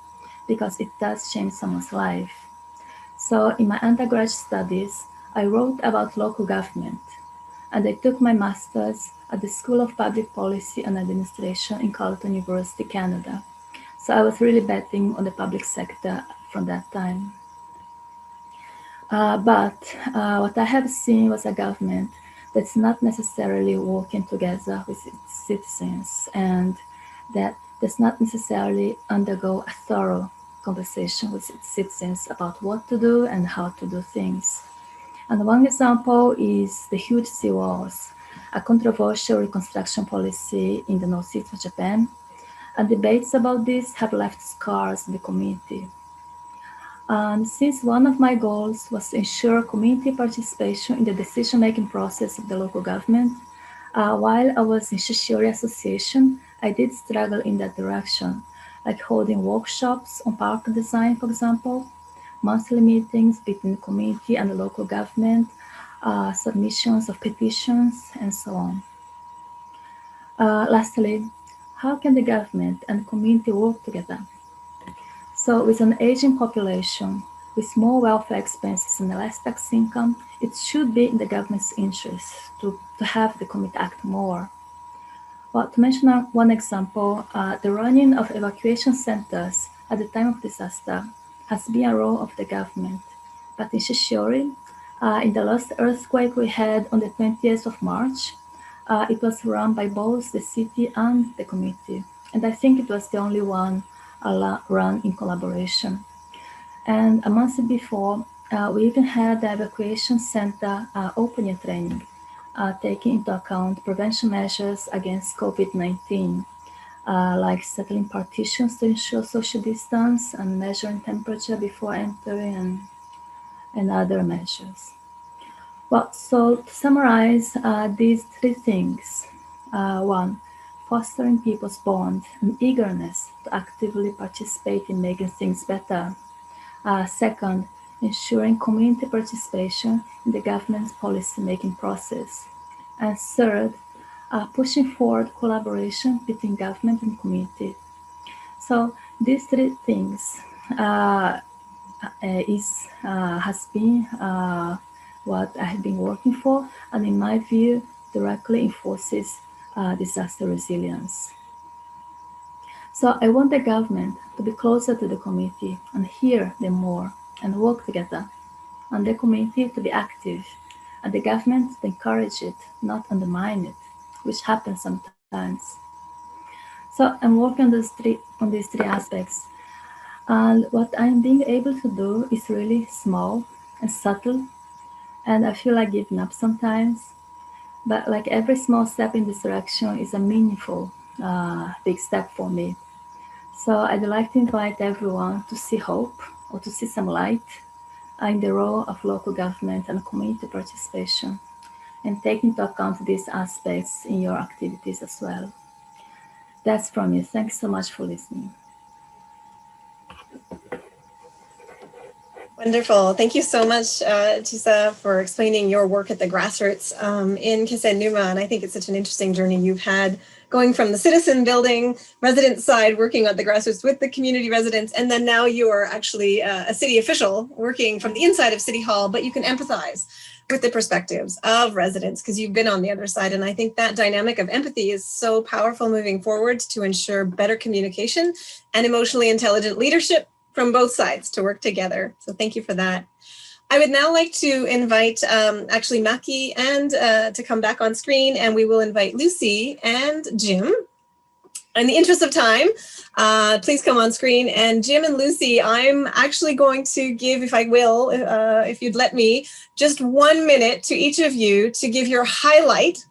because it does change someone's life. So in my undergraduate studies, I wrote about local government, and I took my master's at the School of Public Policy and Administration in Carleton University, Canada. So I was really betting on the public sector from that time. But what I have seen was a government that's not necessarily working together with its citizens, and that does not necessarily undergo a thorough conversation with its citizens about what to do and how to do things. And one example is the huge seawalls, a controversial reconstruction policy in the northeast of Japan. And debates about this have left scars in the community. And since one of my goals was to ensure community participation in the decision-making process of the local government, while I was in Shishori Association, I did struggle in that direction, like holding workshops on park design, for example, monthly meetings between the community and the local government, submissions of petitions, and so on. Lastly, how can the government and community work together? So with an aging population, with more welfare expenses and less tax income, it should be in the government's interest to have the community act more. Well, to mention one example, the running of evacuation centers at the time of disaster has been a role of the government. But in Shishori, in the last earthquake we had on the 20th of March, it was run by both the city and the community. And I think it was the only one run in collaboration. And a month before, we even had the evacuation center opening training, taking into account prevention measures against COVID-19, like settling partitions to ensure social distance and measuring temperature before entering and other measures. Well, so to summarize these three things, one, fostering people's bond and eagerness to actively participate in making things better. Second, ensuring community participation in the government's policy-making process. And third, pushing forward collaboration between government and community. So these three things has been what I have been working for, and in my view, directly enforces disaster resilience. So I want the government to be closer to the community and hear them more and work together, and the community to be active, and the government to encourage it, not undermine it, which happens sometimes. So I'm working on these three aspects, and what I'm being able to do is really small and subtle, and I feel like giving up sometimes. But like every small step in this direction is a meaningful, big step for me. So I'd like to invite everyone to see hope or to see some light in the role of local government and community participation, and take into account these aspects in your activities as well. That's from me. Thanks so much for listening. Wonderful. Thank you so much, Chisa, for explaining your work at the grassroots in Kisenuma. And I think it's such an interesting journey you've had going from the citizen building resident side, working on the grassroots with the community residents, and then now you are actually a city official working from the inside of City Hall, but you can empathize with the perspectives of residents because you've been on the other side. And I think that dynamic of empathy is so powerful moving forward to ensure better communication and emotionally intelligent leadership from both sides to work together. So thank you for that. I would now like to invite actually Maki and to come back on screen, and we will invite Lucy and Jim. In the interest of time, please come on screen. And Jim and Lucy, I'm actually going to give, if I will, if you'd let me, just 1 minute to each of you to give your highlight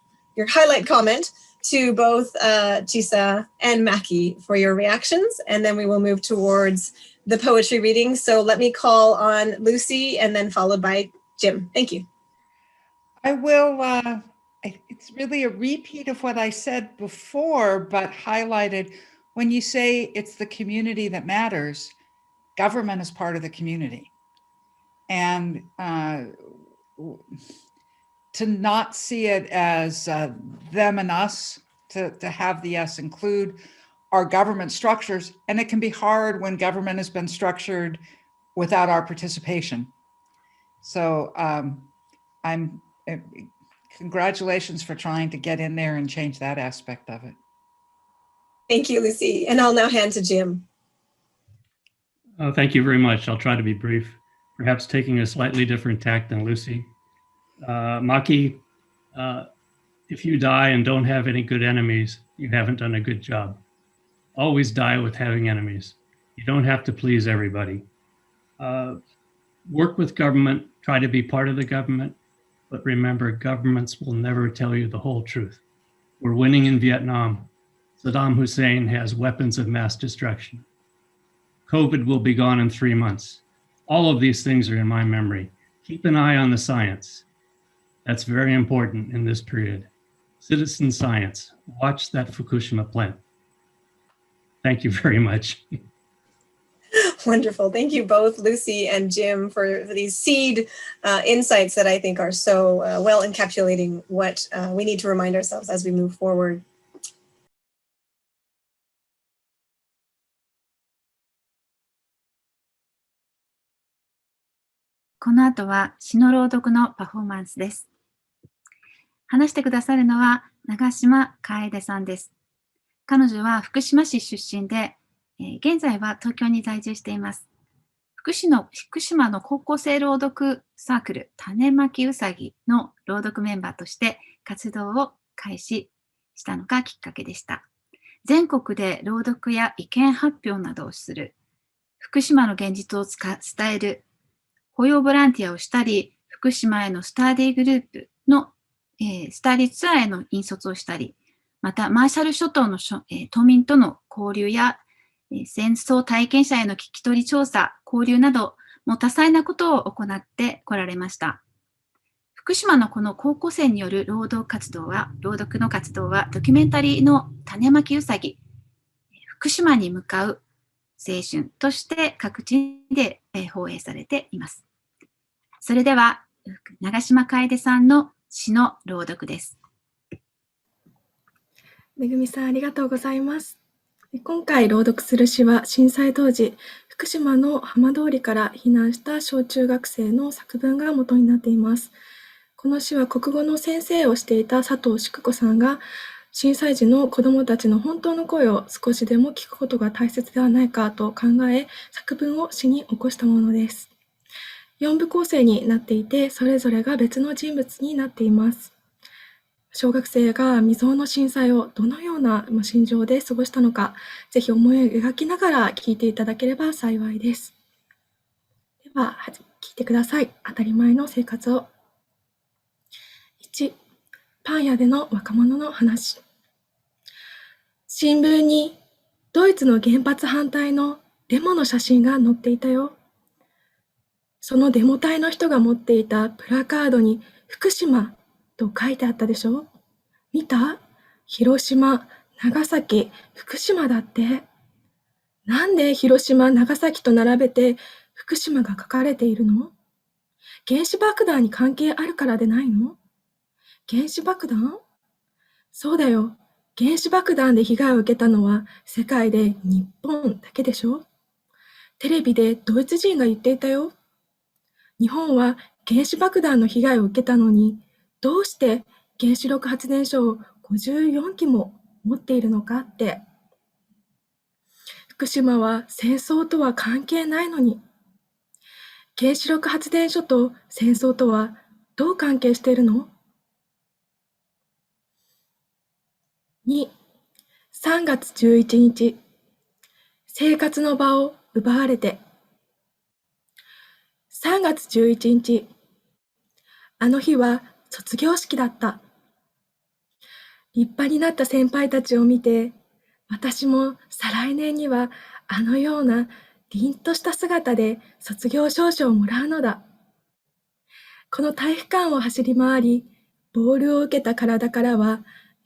comment to both Chisa and Maki for your reactions, and then we will move towards the poetry reading. So let me call on Lucy and then followed by Jim. Thank you. I will, it's really a repeat of what I said before, but highlighted when you say it's the community that matters, government is part of the community. And to not see it as them and us, to have the us include our government structures. And it can be hard when government has been structured without our participation. So congratulations for trying to get in there and change that aspect of it. Thank you, Lucy. And I'll now hand to Jim. Thank you very much. I'll try to be brief, perhaps taking a slightly different tack than Lucy. Maki, if you die and don't have any good enemies, you haven't done a good job. Always die with having enemies. You don't have to please everybody. Work with government, try to be part of the government, but remember, governments will never tell you the whole truth. We're winning in Vietnam. Saddam Hussein has weapons of mass destruction. COVID will be gone in 3 months. All of these things are in my memory. Keep an eye on the science. That's very important in this period. Citizen science. Watch that Fukushima plant. Thank you very much. Wonderful. Thank you both, Lucy and Jim, for these seed insights that I think are so well encapsulating what we need to remind ourselves as we move forward. この後は詩の朗読のパフォーマンスです。話してくださるのは長島楓さんです。彼女は福島市出身で、現在は東京に在住しています。福島の高校生朗読サークル種まきうさぎの朗読メンバーとして活動を開始したのがきっかけでした。全国で朗読や意見発表などをする、福島の現実を伝える雇用ボランティアをしたり、福島へのスタディグループの、スタディツアーへの引率をしたり、またマーシャル諸島の島民との交流や、戦争体験者への聞き取り調査、交流など、もう多彩なことを行ってこられました。福島のこの高校生による朗読の活動は、ドキュメンタリーの種まきうさぎ、福島に向かう青春として各地で放映されています。それでは、長島楓さんの詩の朗読です。めぐみさん、ありがとうございます。今回朗読する詩は、震災当時、福島の浜通りから避難した小中学生の作文が元になっています。この詩は国語の先生をしていた佐藤淑子さんが、震災時の子どもたちの本当の声を少しでも聞くことが大切ではないかと考え、作文を詩に起こしたものです。4部構成になっていて、それぞれが別の人物になっています。小学生が未曾有の震災をどのような心情で過ごしたのか、ぜひ思いを描きながら聞いていただければ幸いです。では、聞いてください。当たり前の生活を。1、パン屋での若者の話。新聞にドイツの原発反対のデモの写真が載っていたよ。そのデモ隊の人が持っていたプラカードに福島と書いてあったでしょ？見た？広島、長崎、福島だって。なんで広島、長崎と並べて福島が書かれているの？原子爆弾に関係あるからでないの？原子爆弾？そうだよ。原子爆弾で被害を受けたのは世界で日本だけでしょ？テレビでドイツ人が言っていたよ。日本は原子爆弾の被害を受けたのに、どうして原子力発電所を54基も持っているのかって。福島は戦争とは関係ないのに。原子力発電所と戦争とはどう関係しているの？2、3月11日、生活の場を奪われて。3月11日、あの日は卒業式だった。立派になった先輩たちを見て、私も再来年にはあのような凛とした姿で卒業証書をもらうのだ。この体育館を走り回り、ボールを受けた体からは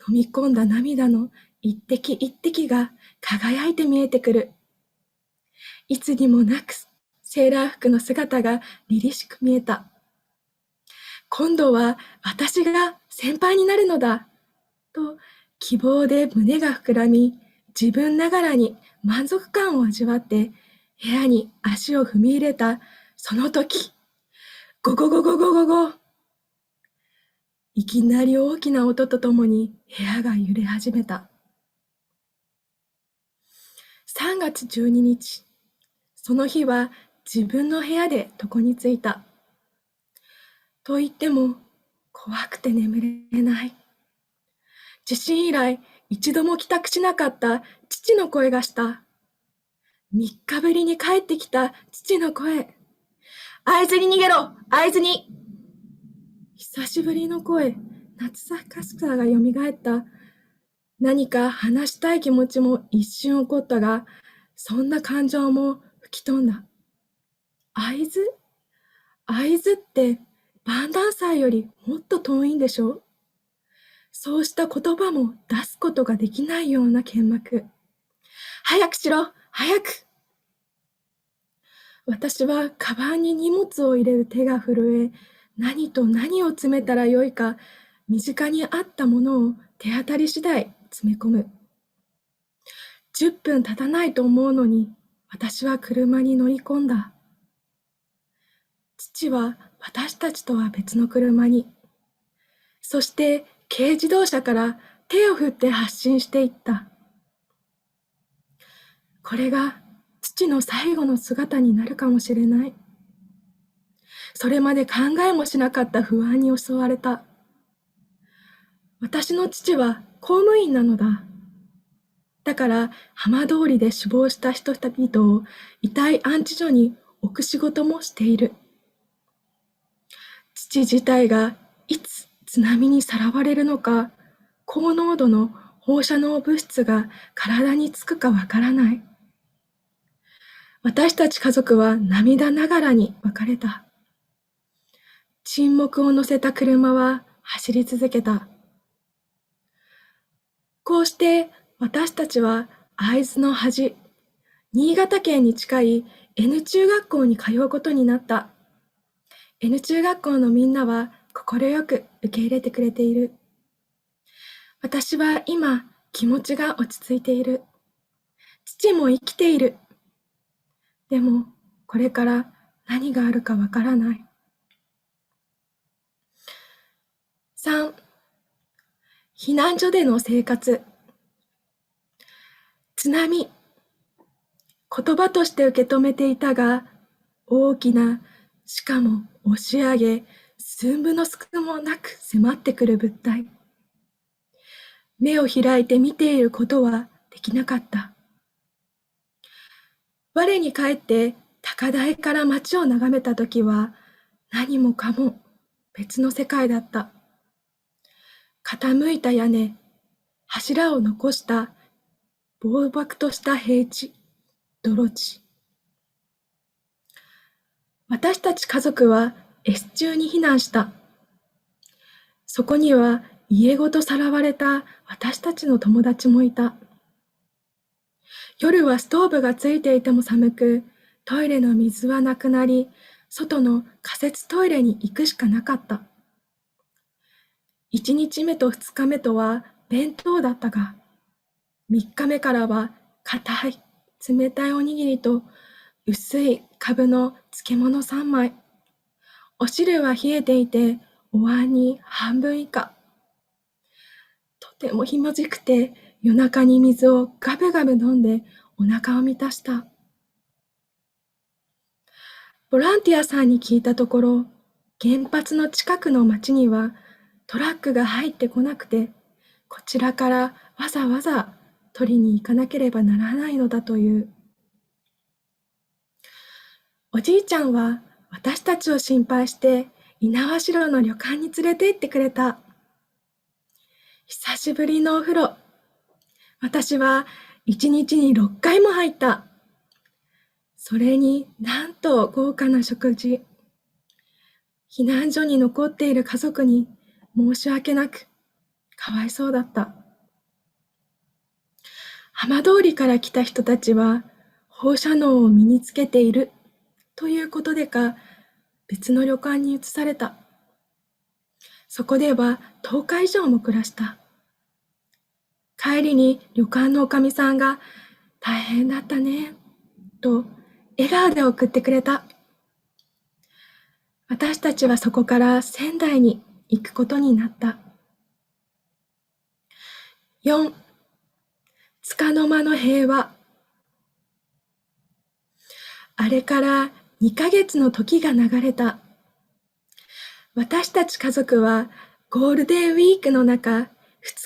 飲み込んだ涙の一滴一滴が輝いて見えてくる。いつにもなくセーラー服の姿が凛々しく見えた。今度は私が先輩になるのだと希望で胸が膨らみ、自分ながらに満足感を味わって部屋に足を踏み入れたその時、ゴゴゴゴゴゴゴ。いきなり大きな音とともに部屋が揺れ始めた。3月12日、その日は自分の部屋で床に着いた。と言っても怖くて眠れない。地震以来一度も帰宅しなかった父の声がした。3日ぶりに帰ってきた父の声。会津に逃げろ！会津に！久しぶりの声、懐かしさがよみがえった。何か話したい気持ちも一瞬起こったが、そんな感情も吹き飛んだ。会津？会津って万段祭よりもっと遠いんでしょ？そうした言葉も出すことができないような剣幕。早くしろ！早く！私はカバンに荷物を入れる手が震え、何と何を詰めたらよいか、身近にあったものを手当たり次第詰め込む。10分経たないと思うのに、私は車に乗り込んだ。父は私たちとは別の車に。そして軽自動車から手を振って発進していった。これが父の最後の姿になるかもしれない。それまで考えもしなかった不安に襲われた。私の父は公務員なのだ。だから浜通りで死亡した人々を遺体安置所に置く仕事もしている。父自体がいつ津波にさらわれるのか、高濃度の放射能物質が体につくかわからない。私たち家族は涙ながらに別れた。沈黙を乗せた車は走り続けた。こうして私たちは会津の端、新潟県に近い N 中学校に通うことになった。N 中学校のみんなは快く受け入れてくれている。私は今気持ちが落ち着いている。父も生きている。でもこれから何があるかわからない。3、避難所での生活。津波。言葉として受け止めていたが、大きな、しかも押し上げ、寸分の隙もなく迫ってくる物体。目を開いて見ていることはできなかった。我に返って高台から街を眺めたときは、何もかも別の世界だった。傾いた屋根、柱を残した暴漠とした平地、泥地。私たち家族は S 中に避難した。そこには家ごとさらわれた私たちの友達もいた。夜はストーブがついていても寒く、トイレの水はなくなり、外の仮設トイレに行くしかなかった。1日目と2日目とは弁当だったが、3日目からは硬い冷たいおにぎりと薄いカブの漬物3枚。お汁は冷えていてお椀に半分以下。とてもひもじくて夜中に水をガブガブ飲んでお腹を満たした。ボランティアさんに聞いたところ、原発の近くの町にはトラックが入ってこなくて、こちらからわざわざ取りに行かなければならないのだという。おじいちゃんは私たちを心配して猪苗代の旅館に連れて行ってくれた。久しぶりのお風呂。私は1日に6回も入った。それになんと豪華な食事。避難所に残っている家族に申し訳なく、かわいそうだった。浜通りから来た人たちは放射能を身につけているということでか、別の旅館に移された。そこでは10日以上も暮らした。帰りに旅館のおかみさんが大変だったね、と笑顔で送ってくれた。私たちはそこから仙台に行くことになった。4、束の間の平和。あれから2ヶ月の時が流れた。私たち家族はゴールデンウィークの中、2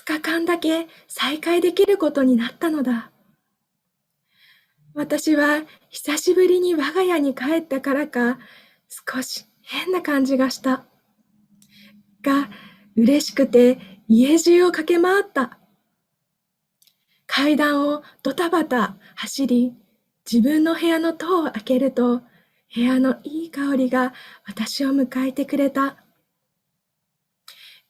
日間だけ再会できることになったのだ。私は久しぶりに我が家に帰ったからか、少し変な感じがした。が、嬉しくて家中を駆け回った。階段をドタバタ走り、自分の部屋の戸を開けると、部屋のいい香りが私を迎えてくれた。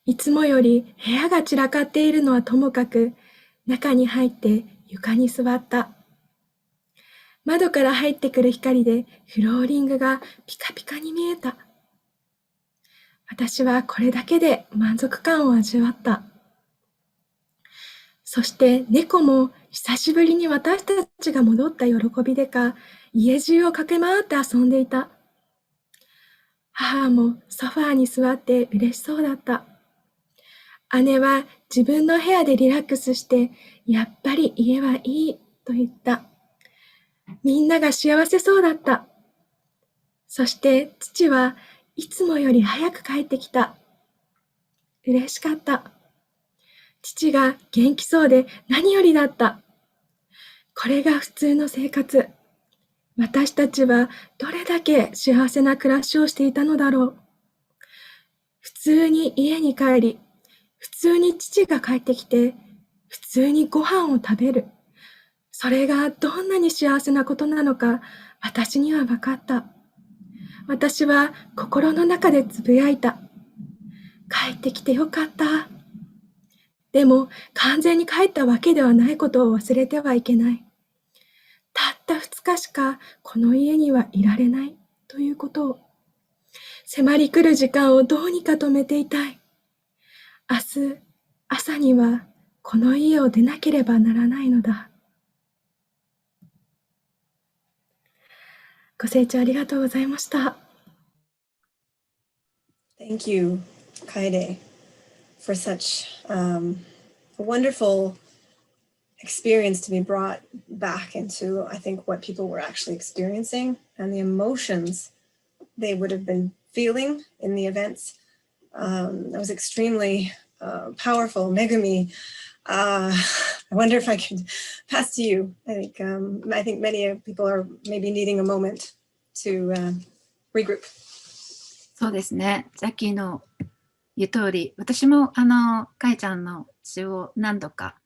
いつもより部屋が散らかっているのはともかく、中に入って床に座った。窓から入ってくる光でフローリングがピカピカに見えた。私はこれだけで満足感を味わった。そして猫も久しぶりに私たちが戻った喜びでか、家中を駆け回って遊んでいた。母もソファーに座って嬉しそうだった。姉は自分の部屋でリラックスして、やっぱり家はいいと言った。みんなが幸せそうだった。そして父はいつもより早く帰ってきた。嬉しかった。父が元気そうで何よりだった。これが普通の生活。私たちはどれだけ幸せな暮らしをしていたのだろう。普通に家に帰り、普通に父が帰ってきて、普通にご飯を食べる。それがどんなに幸せなことなのか、私には分かった。私は心の中でつぶやいた。帰ってきてよかった。でも完全に帰ったわけではないことを忘れてはいけない。たった2日しかこの家にはいられないということを。迫り来る時間をどうにか止めていたい。明日朝にはこの家を出なければならないのだ。ご清聴ありがとうございました。Thank you, Kaede, for such a wonderful experience to be brought back into, I think, what people were actually experiencing and the emotions they would have been feeling in the events. That was extremely powerful. Megumi, I wonder if I could pass to you. I think many people are maybe needing a moment to regroup. そうですね。ジャッキーの言う通り、私もかえちゃんの詩を何度か、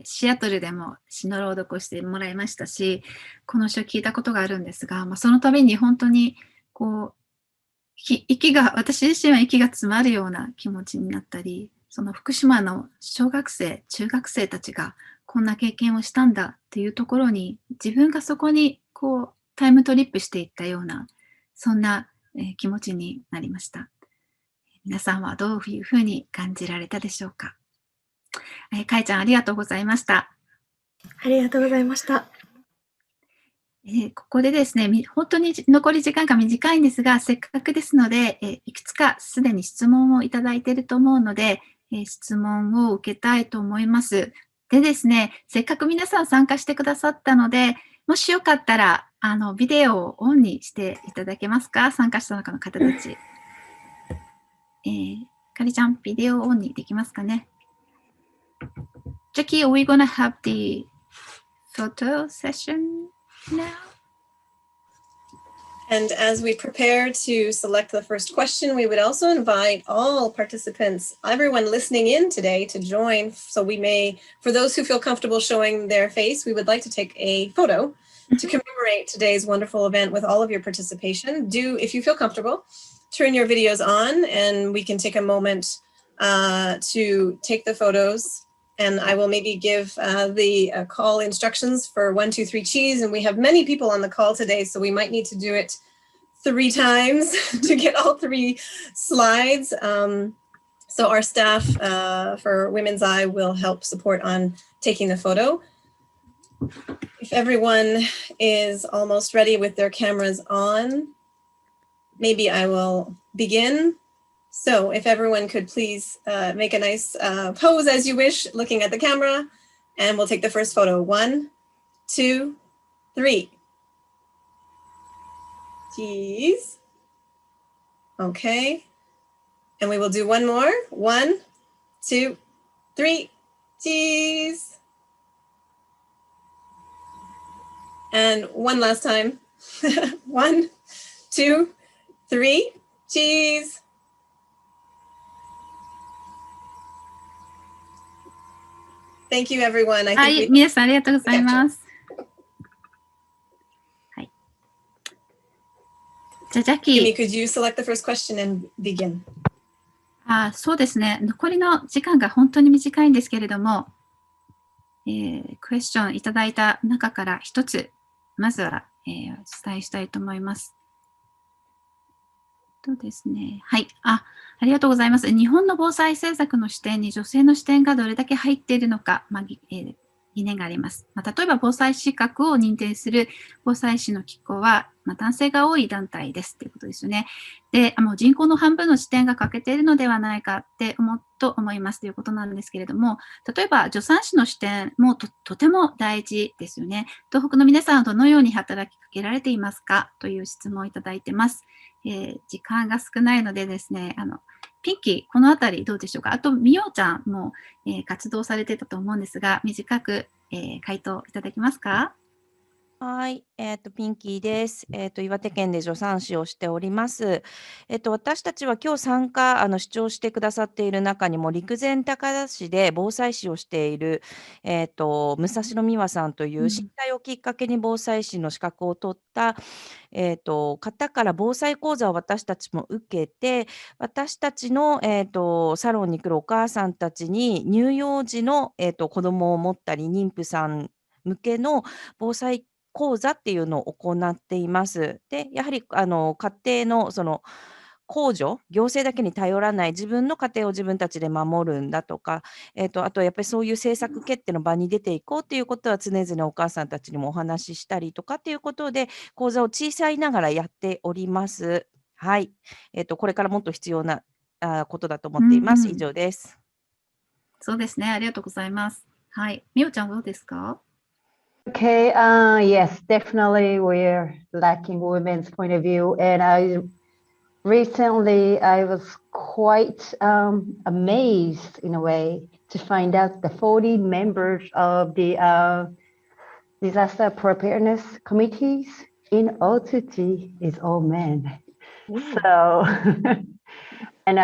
シアトルでも詩の朗読をしてもらいましたし、この詩を聞いたことがあるんですが、その度に本当にこう私自身は息が詰まるような気持ちになったり、その福島の小学生、中学生たちがこんな経験をしたんだっていうところに、自分がそこにこうタイムトリップしていったような、そんな気持ちになりました。皆さんはどういうふうに感じられたでしょうか。かえちゃんありがとうございました。ありがとうございました。ここでですね、本当に残り時間が短いんですが、せっかくですので、いくつかすでに質問をいただいていると思うので、質問を受けたいと思います。でですね、せっかく皆さん参加してくださったので、もしよかったら、ビデオをオンにしていただけますか？参加した方の方たち。かりちゃん、ビデオオンにできますかね？ Jackie, are we gonna have the photo session now? And as we prepare to select the first question, we would also invite all participants, everyone listening in today, to join. So we may, for those who feel comfortable showing their face, we would like to take a photo to commemorate today's wonderful event with all of your participation. Do, if you feel comfortable, turn your videos on and we can take a moment to take the photos. And I will maybe give the call instructions for 1, 2, 3 cheese. And we have many people on the call today, so we might need to do it 3 times to get all 3 slides. So our staff for Women's Eye will help support on taking the photo. If everyone is almost ready with their cameras on, maybe I will begin. So if everyone could please make a nice pose as you wish, looking at the camera, and we'll take the first photo. 1, 2, 3. Cheese. Okay. And we will do one more. 1, 2, 3. Cheese. And one last time. 1, 2, 3. Cheese. Thank you, everyone. はい、皆さんありがとうございます。はい。じゃあ、ジャッキー。Amy, could you select the first question and begin? そうですね。残りの時間が本当に短いんですけれども、クエスチョンいただいた中から一つ、まずは、お伝えしたいと思います。そうですね。はい。ありがとうございます。日本の防災政策の視点に女性の視点がどれだけ入っているのか、疑念があります。例えば防災資格を認定する防災士の機構は、男性が多い団体ですということですよね。で、もう人口の半分の視点が欠けているのではないかって思いますということなんですけれども、例えば助産師の視点も とても大事ですよね。東北の皆さんはどのように働きかけられていますかという質問をいただいてます。時間が少ないのでですね、ピンキー、このあたりどうでしょうか。あと、みおちゃんも、活動されてたと思うんですが、短く、回答いただけますか。はい、ピンキーです。岩手県で助産師をしております。私たちは今日視聴してくださっている中にも、陸前高田市で防災士をしている、武蔵野美和さんという震災をきっかけに防災士の資格を取った、方から防災講座を私たちも受けて、私たちの、サロンに来るお母さんたちに乳幼児の、子供を持ったり妊婦さん向けの防災講座っていうのを行っています。で、やはり家庭のその公助、行政だけに頼らない自分の家庭を自分たちで守るんだとか、あとやっぱりそういう政策決定の場に出ていこうっていうことは常々お母さんたちにもお話ししたりとかっていうことで、講座を小さいながらやっております。はい。これからもっと必要なことだと思っています。以上です。そうですね。ありがとうございます。はい。みおちゃんどうですか？Okay, yes, definitely we're lacking women's point of view. And recently I was quite amazed in a way to find out the 40 members of the disaster preparedness committees in OTT is all men. So, and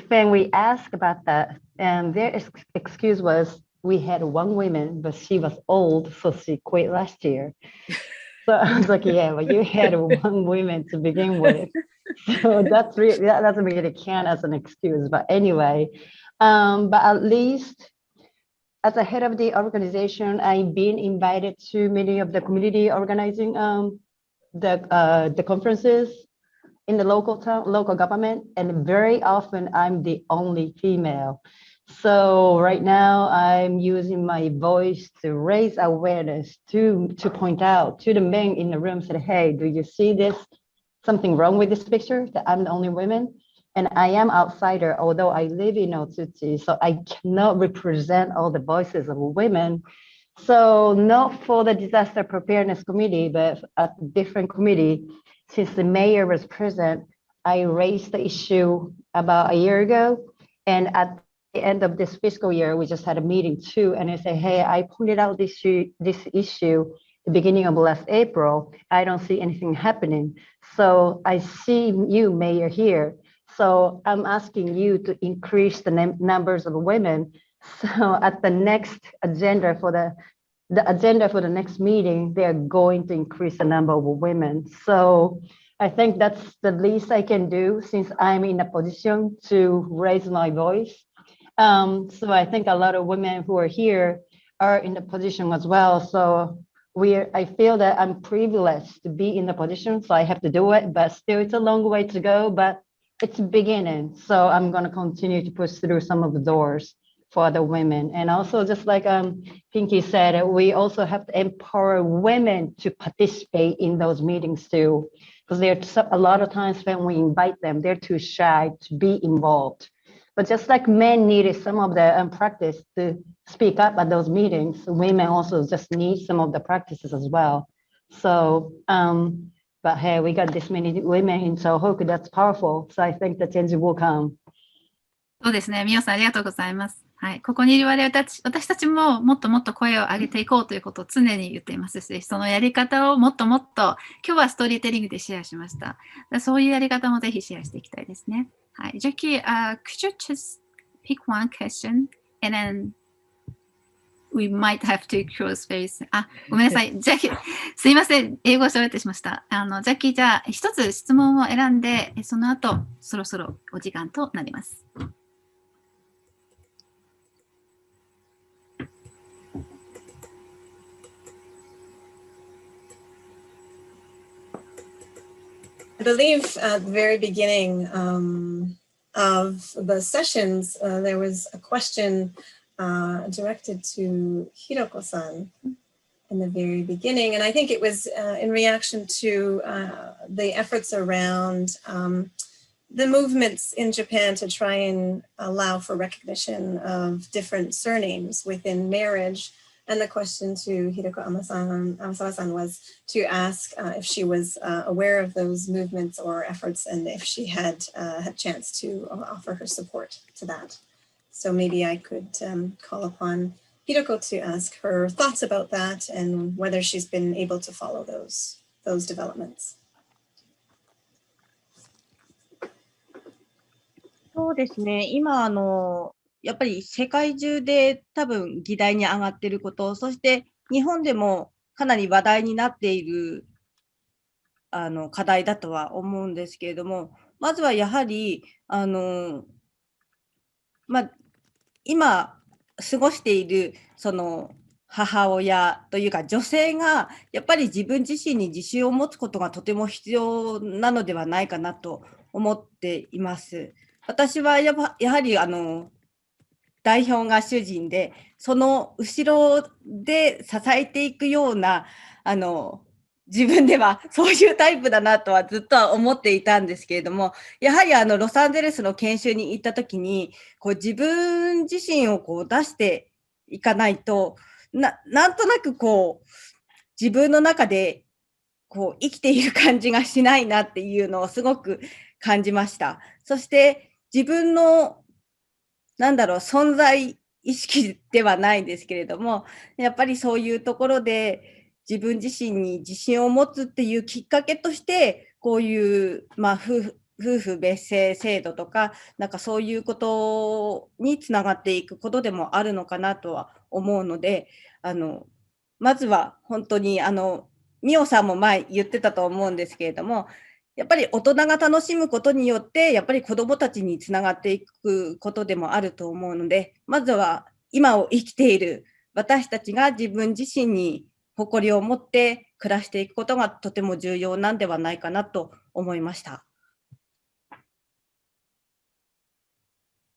when we asked about that, and their excuse was, we had one woman, but she was old, so she quit last year. So I was like, yeah, but you had one woman to begin with. So that doesn't really count as an excuse. But anyway, but at least as a head of the organization, I've been invited to many of the community organizing the conferences in the local government, and very often I'm the only female. So right now I'm using my voice to raise awareness, to point out to the men in the room, said, hey, do you see this? Something wrong with this picture, that I'm the only woman? And I am outsider, although I live in Otsuchi, so I cannot represent all the voices of women. So not for the disaster preparedness committee, but at a different committee, since the mayor was present, I raised the issue about a year ago. And at the end of this fiscal year, we just had a meeting too. And I say, hey, I pointed out this issue the beginning of last April. I don't see anything happening. So I see you, Mayor, here. So I'm asking you to increase the numbers of women. So at the next agenda for the agenda for the next meeting, they're going to increase the number of women. So I think that's the least I can do since I'm in a position to raise my voice. So I think a lot of women who are here are in the position as well. So I feel that I'm privileged to be in the position, so I have to do it, but still it's a long way to go, but it's beginning. So I'm going to continue to push through some of the doors for other women. And also, just like Pinky said, we also have to empower women to participate in those meetings too, because there's a lot of times when we invite them, they're too shy to be involved. But just like men needed some of the practice to speak up at those meetings, women also just need some of the practices as well. So, but hey, we got this many women in Tohoku, that's powerful. So I think the change will come. そうですね。みおさん、ありがとうございます。はい。ここにいる私たちももっともっと声を上げていこうということを常に言っていますし、そのやり方をもっともっと、今日はストーリーテリングでシェアしました。そういうやり方もぜひシェアしていきたいですね。はい。Jackie, could you just pick one question and then we might have to close space. ごめんなさい。ジャッキー、すいません。英語を喋ってしました。ジャッキー、じゃあ、一つ質問を選んで、その後、そろそろお時間となります。I believe at the very beginning of the sessions, there was a question directed to Hiroko-san in the very beginning. And I think it was in reaction to the efforts around the movements in Japan to try and allow for recognition of different surnames within marriage. And the question to Hiroko Amasawa-san was to ask if she was aware of those movements or efforts and if she had a chance to offer her support to that. So maybe I could call upon Hiroko to ask her thoughts about that and whether she's been able to follow those developments. そうですね。今、やっぱり世界中で多分議題に上がっていること、そして日本でもかなり話題になっている課題だとは思うんですけれども、まずはやはり、今過ごしているその母親というか女性がやっぱり自分自身に自信を持つことがとても必要なのではないかなと思っています。私はやはり代表が主人で、その後ろで支えていくような自分ではそういうタイプだなとはずっとは思っていたんですけれども、やはりロサンゼルスの研修に行った時に自分自身を出していかないとなんとなく自分の中で生きている感じがしないなっていうのをすごく感じました。そして自分の存在意識ではないですけれども、やっぱりそういうところで自分自身に自信を持つっていうきっかけとして、こういう、夫婦別姓制度とか、そういうことにつながっていくことでもあるのかなとは思うので、まずは本当にミオさんも前言ってたと思うんですけれども、やっぱり大人が楽しむことによって、やっぱり子どもたちにつながっていくことでもあると思うので、まずは今を生きている私たちが自分自身に誇りを持って暮らしていくことがとても重要なんではないかなと思いました。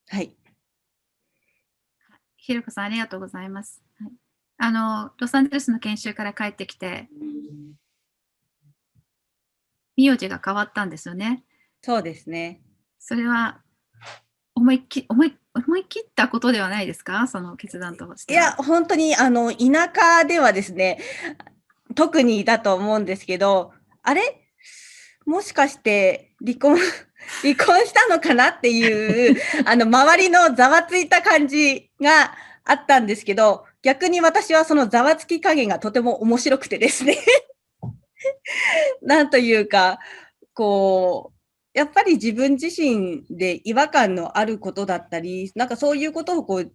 はい。ひろこさん、ありがとうございます。はい、ロサンゼルスの研修から帰ってきて、名字が変わったんですよね。そうですね。それは思い切ったことではないですか、その決断としては。いや、本当に田舎ではですね、特にだと思うんですけど、あれもしかして離婚したのかなっていう周りのざわついた感じがあったんですけど、逆に私はそのざわつき加減がとても面白くてですねなんというか、こう、やっぱり自分自身で違和感のあることだったり、なんかそういうことをこう、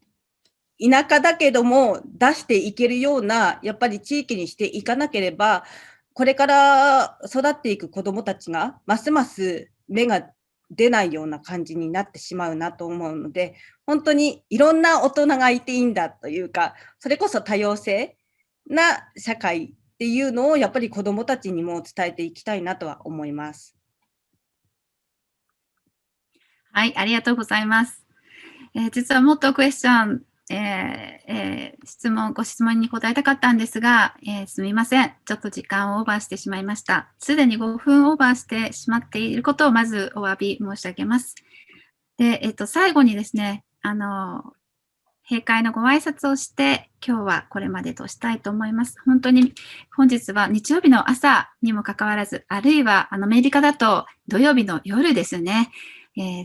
田舎だけども出していけるような、やっぱり地域にしていかなければ、これから育っていく子どもたちが、ますます芽が出ないような感じになってしまうなと思うので、本当にいろんな大人がいていいんだというか、それこそ多様性な社会っていうのをやっぱり子どもたちにも伝えていきたいなとは思います。はい、ありがとうございます。実はもっとクエスチョン、ご質問に答えたかったんですが、すみません。ちょっと時間をオーバーしてしまいました。すでに5分オーバーしてしまっていることをまずお詫び申し上げます。で、最後にですね、閉会のご挨拶をして、今日はこれまでとしたいと思います。本当に本日は日曜日の朝にもかかわらず、あるいはアメリカだと土曜日の夜ですね。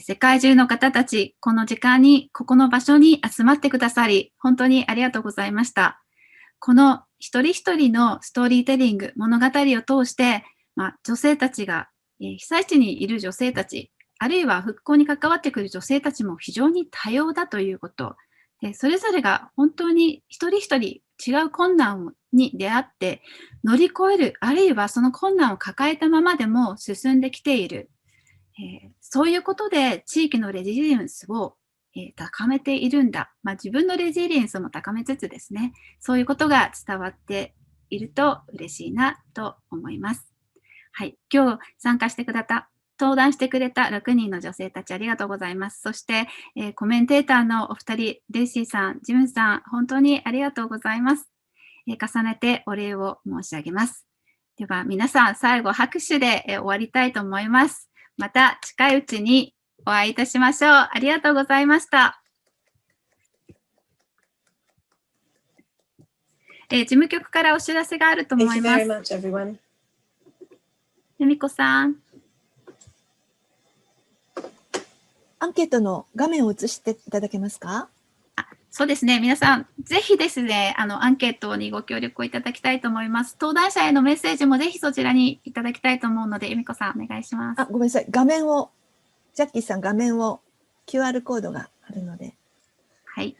世界中の方たち、この時間に、ここの場所に集まってくださり、本当にありがとうございました。この一人一人のストーリーテリング、物語を通して、女性たちが、被災地にいる女性たち、あるいは復興に関わってくる女性たちも非常に多様だということ。でそれぞれが本当に一人一人違う困難に出会って乗り越える、あるいはその困難を抱えたままでも進んできている。そういうことで地域のレジリエンスを、高めているんだ。自分のレジリエンスも高めつつですね、そういうことが伝わっていると嬉しいなと思います。はい、今日参加してくれた、登壇してくれた6人の女性たちありがとうございます。そして、コメンテーターのお二人、ルーシーさん、ジムさん、本当にありがとうございます。重ねてお礼を申し上げます。では皆さん、最後拍手で終わりたいと思います。また近いうちにお会いいたしましょう。ありがとうございました。事務局からお知らせがあると思います。由美子さん。アンケートの画面を映していただけますか？そうですね。皆さん、ぜひですね、アンケートにご協力をいただきたいと思います。登壇者へのメッセージもぜひそちらにいただきたいと思うので、由美子さん、お願いします。ごめんなさい。画面を、ジャッキーさん、画面を、QR コードがあるので。はい。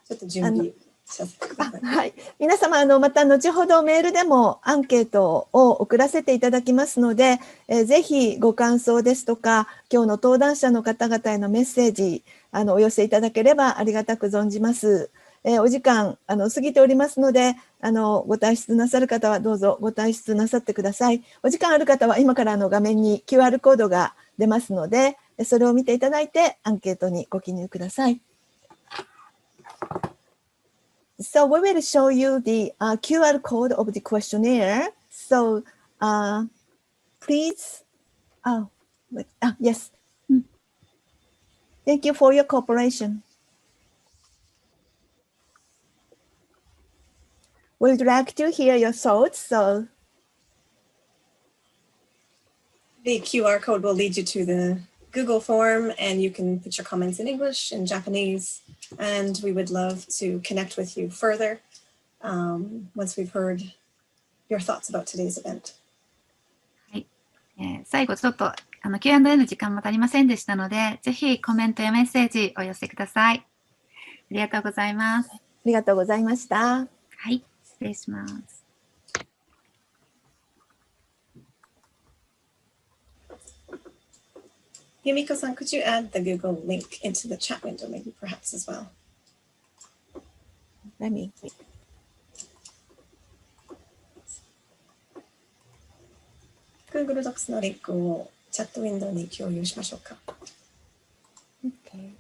ちょっと準備させてください。はい。皆様、また後ほどメールでもアンケートを送らせていただきますので、ぜひご感想ですとか、今日の登壇者の方々へのメッセージ、お寄せいただければありがたく存じます。お時間過ぎておりますので、ご退出なさる方はどうぞご退出なさってください。お時間ある方は今から画面に QR コードが出ますので、それを見ていただいてアンケートにご記入ください。So we will show you the QR code of the questionnaire. So please, yes. Thank you for your cooperation. We'd like to hear your thoughts. So the QR code will lead you to the Google form, and you can put your comments in English and Japanese, and we would love to connect with you further once we've heard your thoughts about today's event. はい、最後ちょっとQ&A の時間も足りませんでしたので、ぜひコメントやメッセージお寄せください。ありがとうございます。ありがとうございました。はい、失礼します。Yumiko-san, could you add the Google link into the chat window, maybe perhaps as well? Let me. Google Docs のリンクをチャットウィンドウに共有しましょうか。Okay.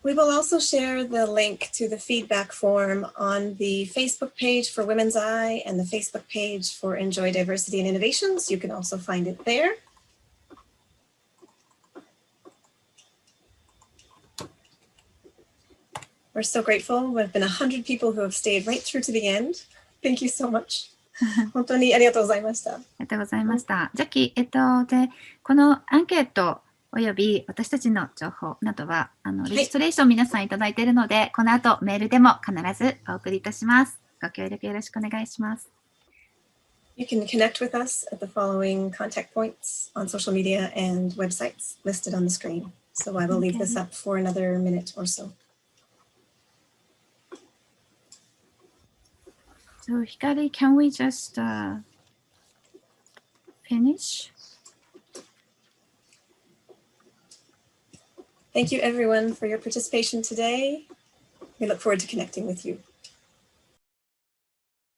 We will also share the link to the feedback form on the Facebook page for Women's Eye and the Facebook page for enjoi Diversity and Innovations. You can also find it there. We're so grateful. We've been 100 people who have stayed right through to the end. Thank you so much. 本当にありがとうございました。ありがとうございました。ジャッキー、で、このアンケートおよび私たちの情報などは、レジストレーション皆さんいただいているので、この後メールでも必ずお送りいたします。ご協力よろしくお願いします。You can connect with us at the following contact points on social media and websites listed on the screen. So I will leave this up for another minute or so. So, Hikari, can we just finish? Thank you everyone for your participation today. We look forward to connecting with you.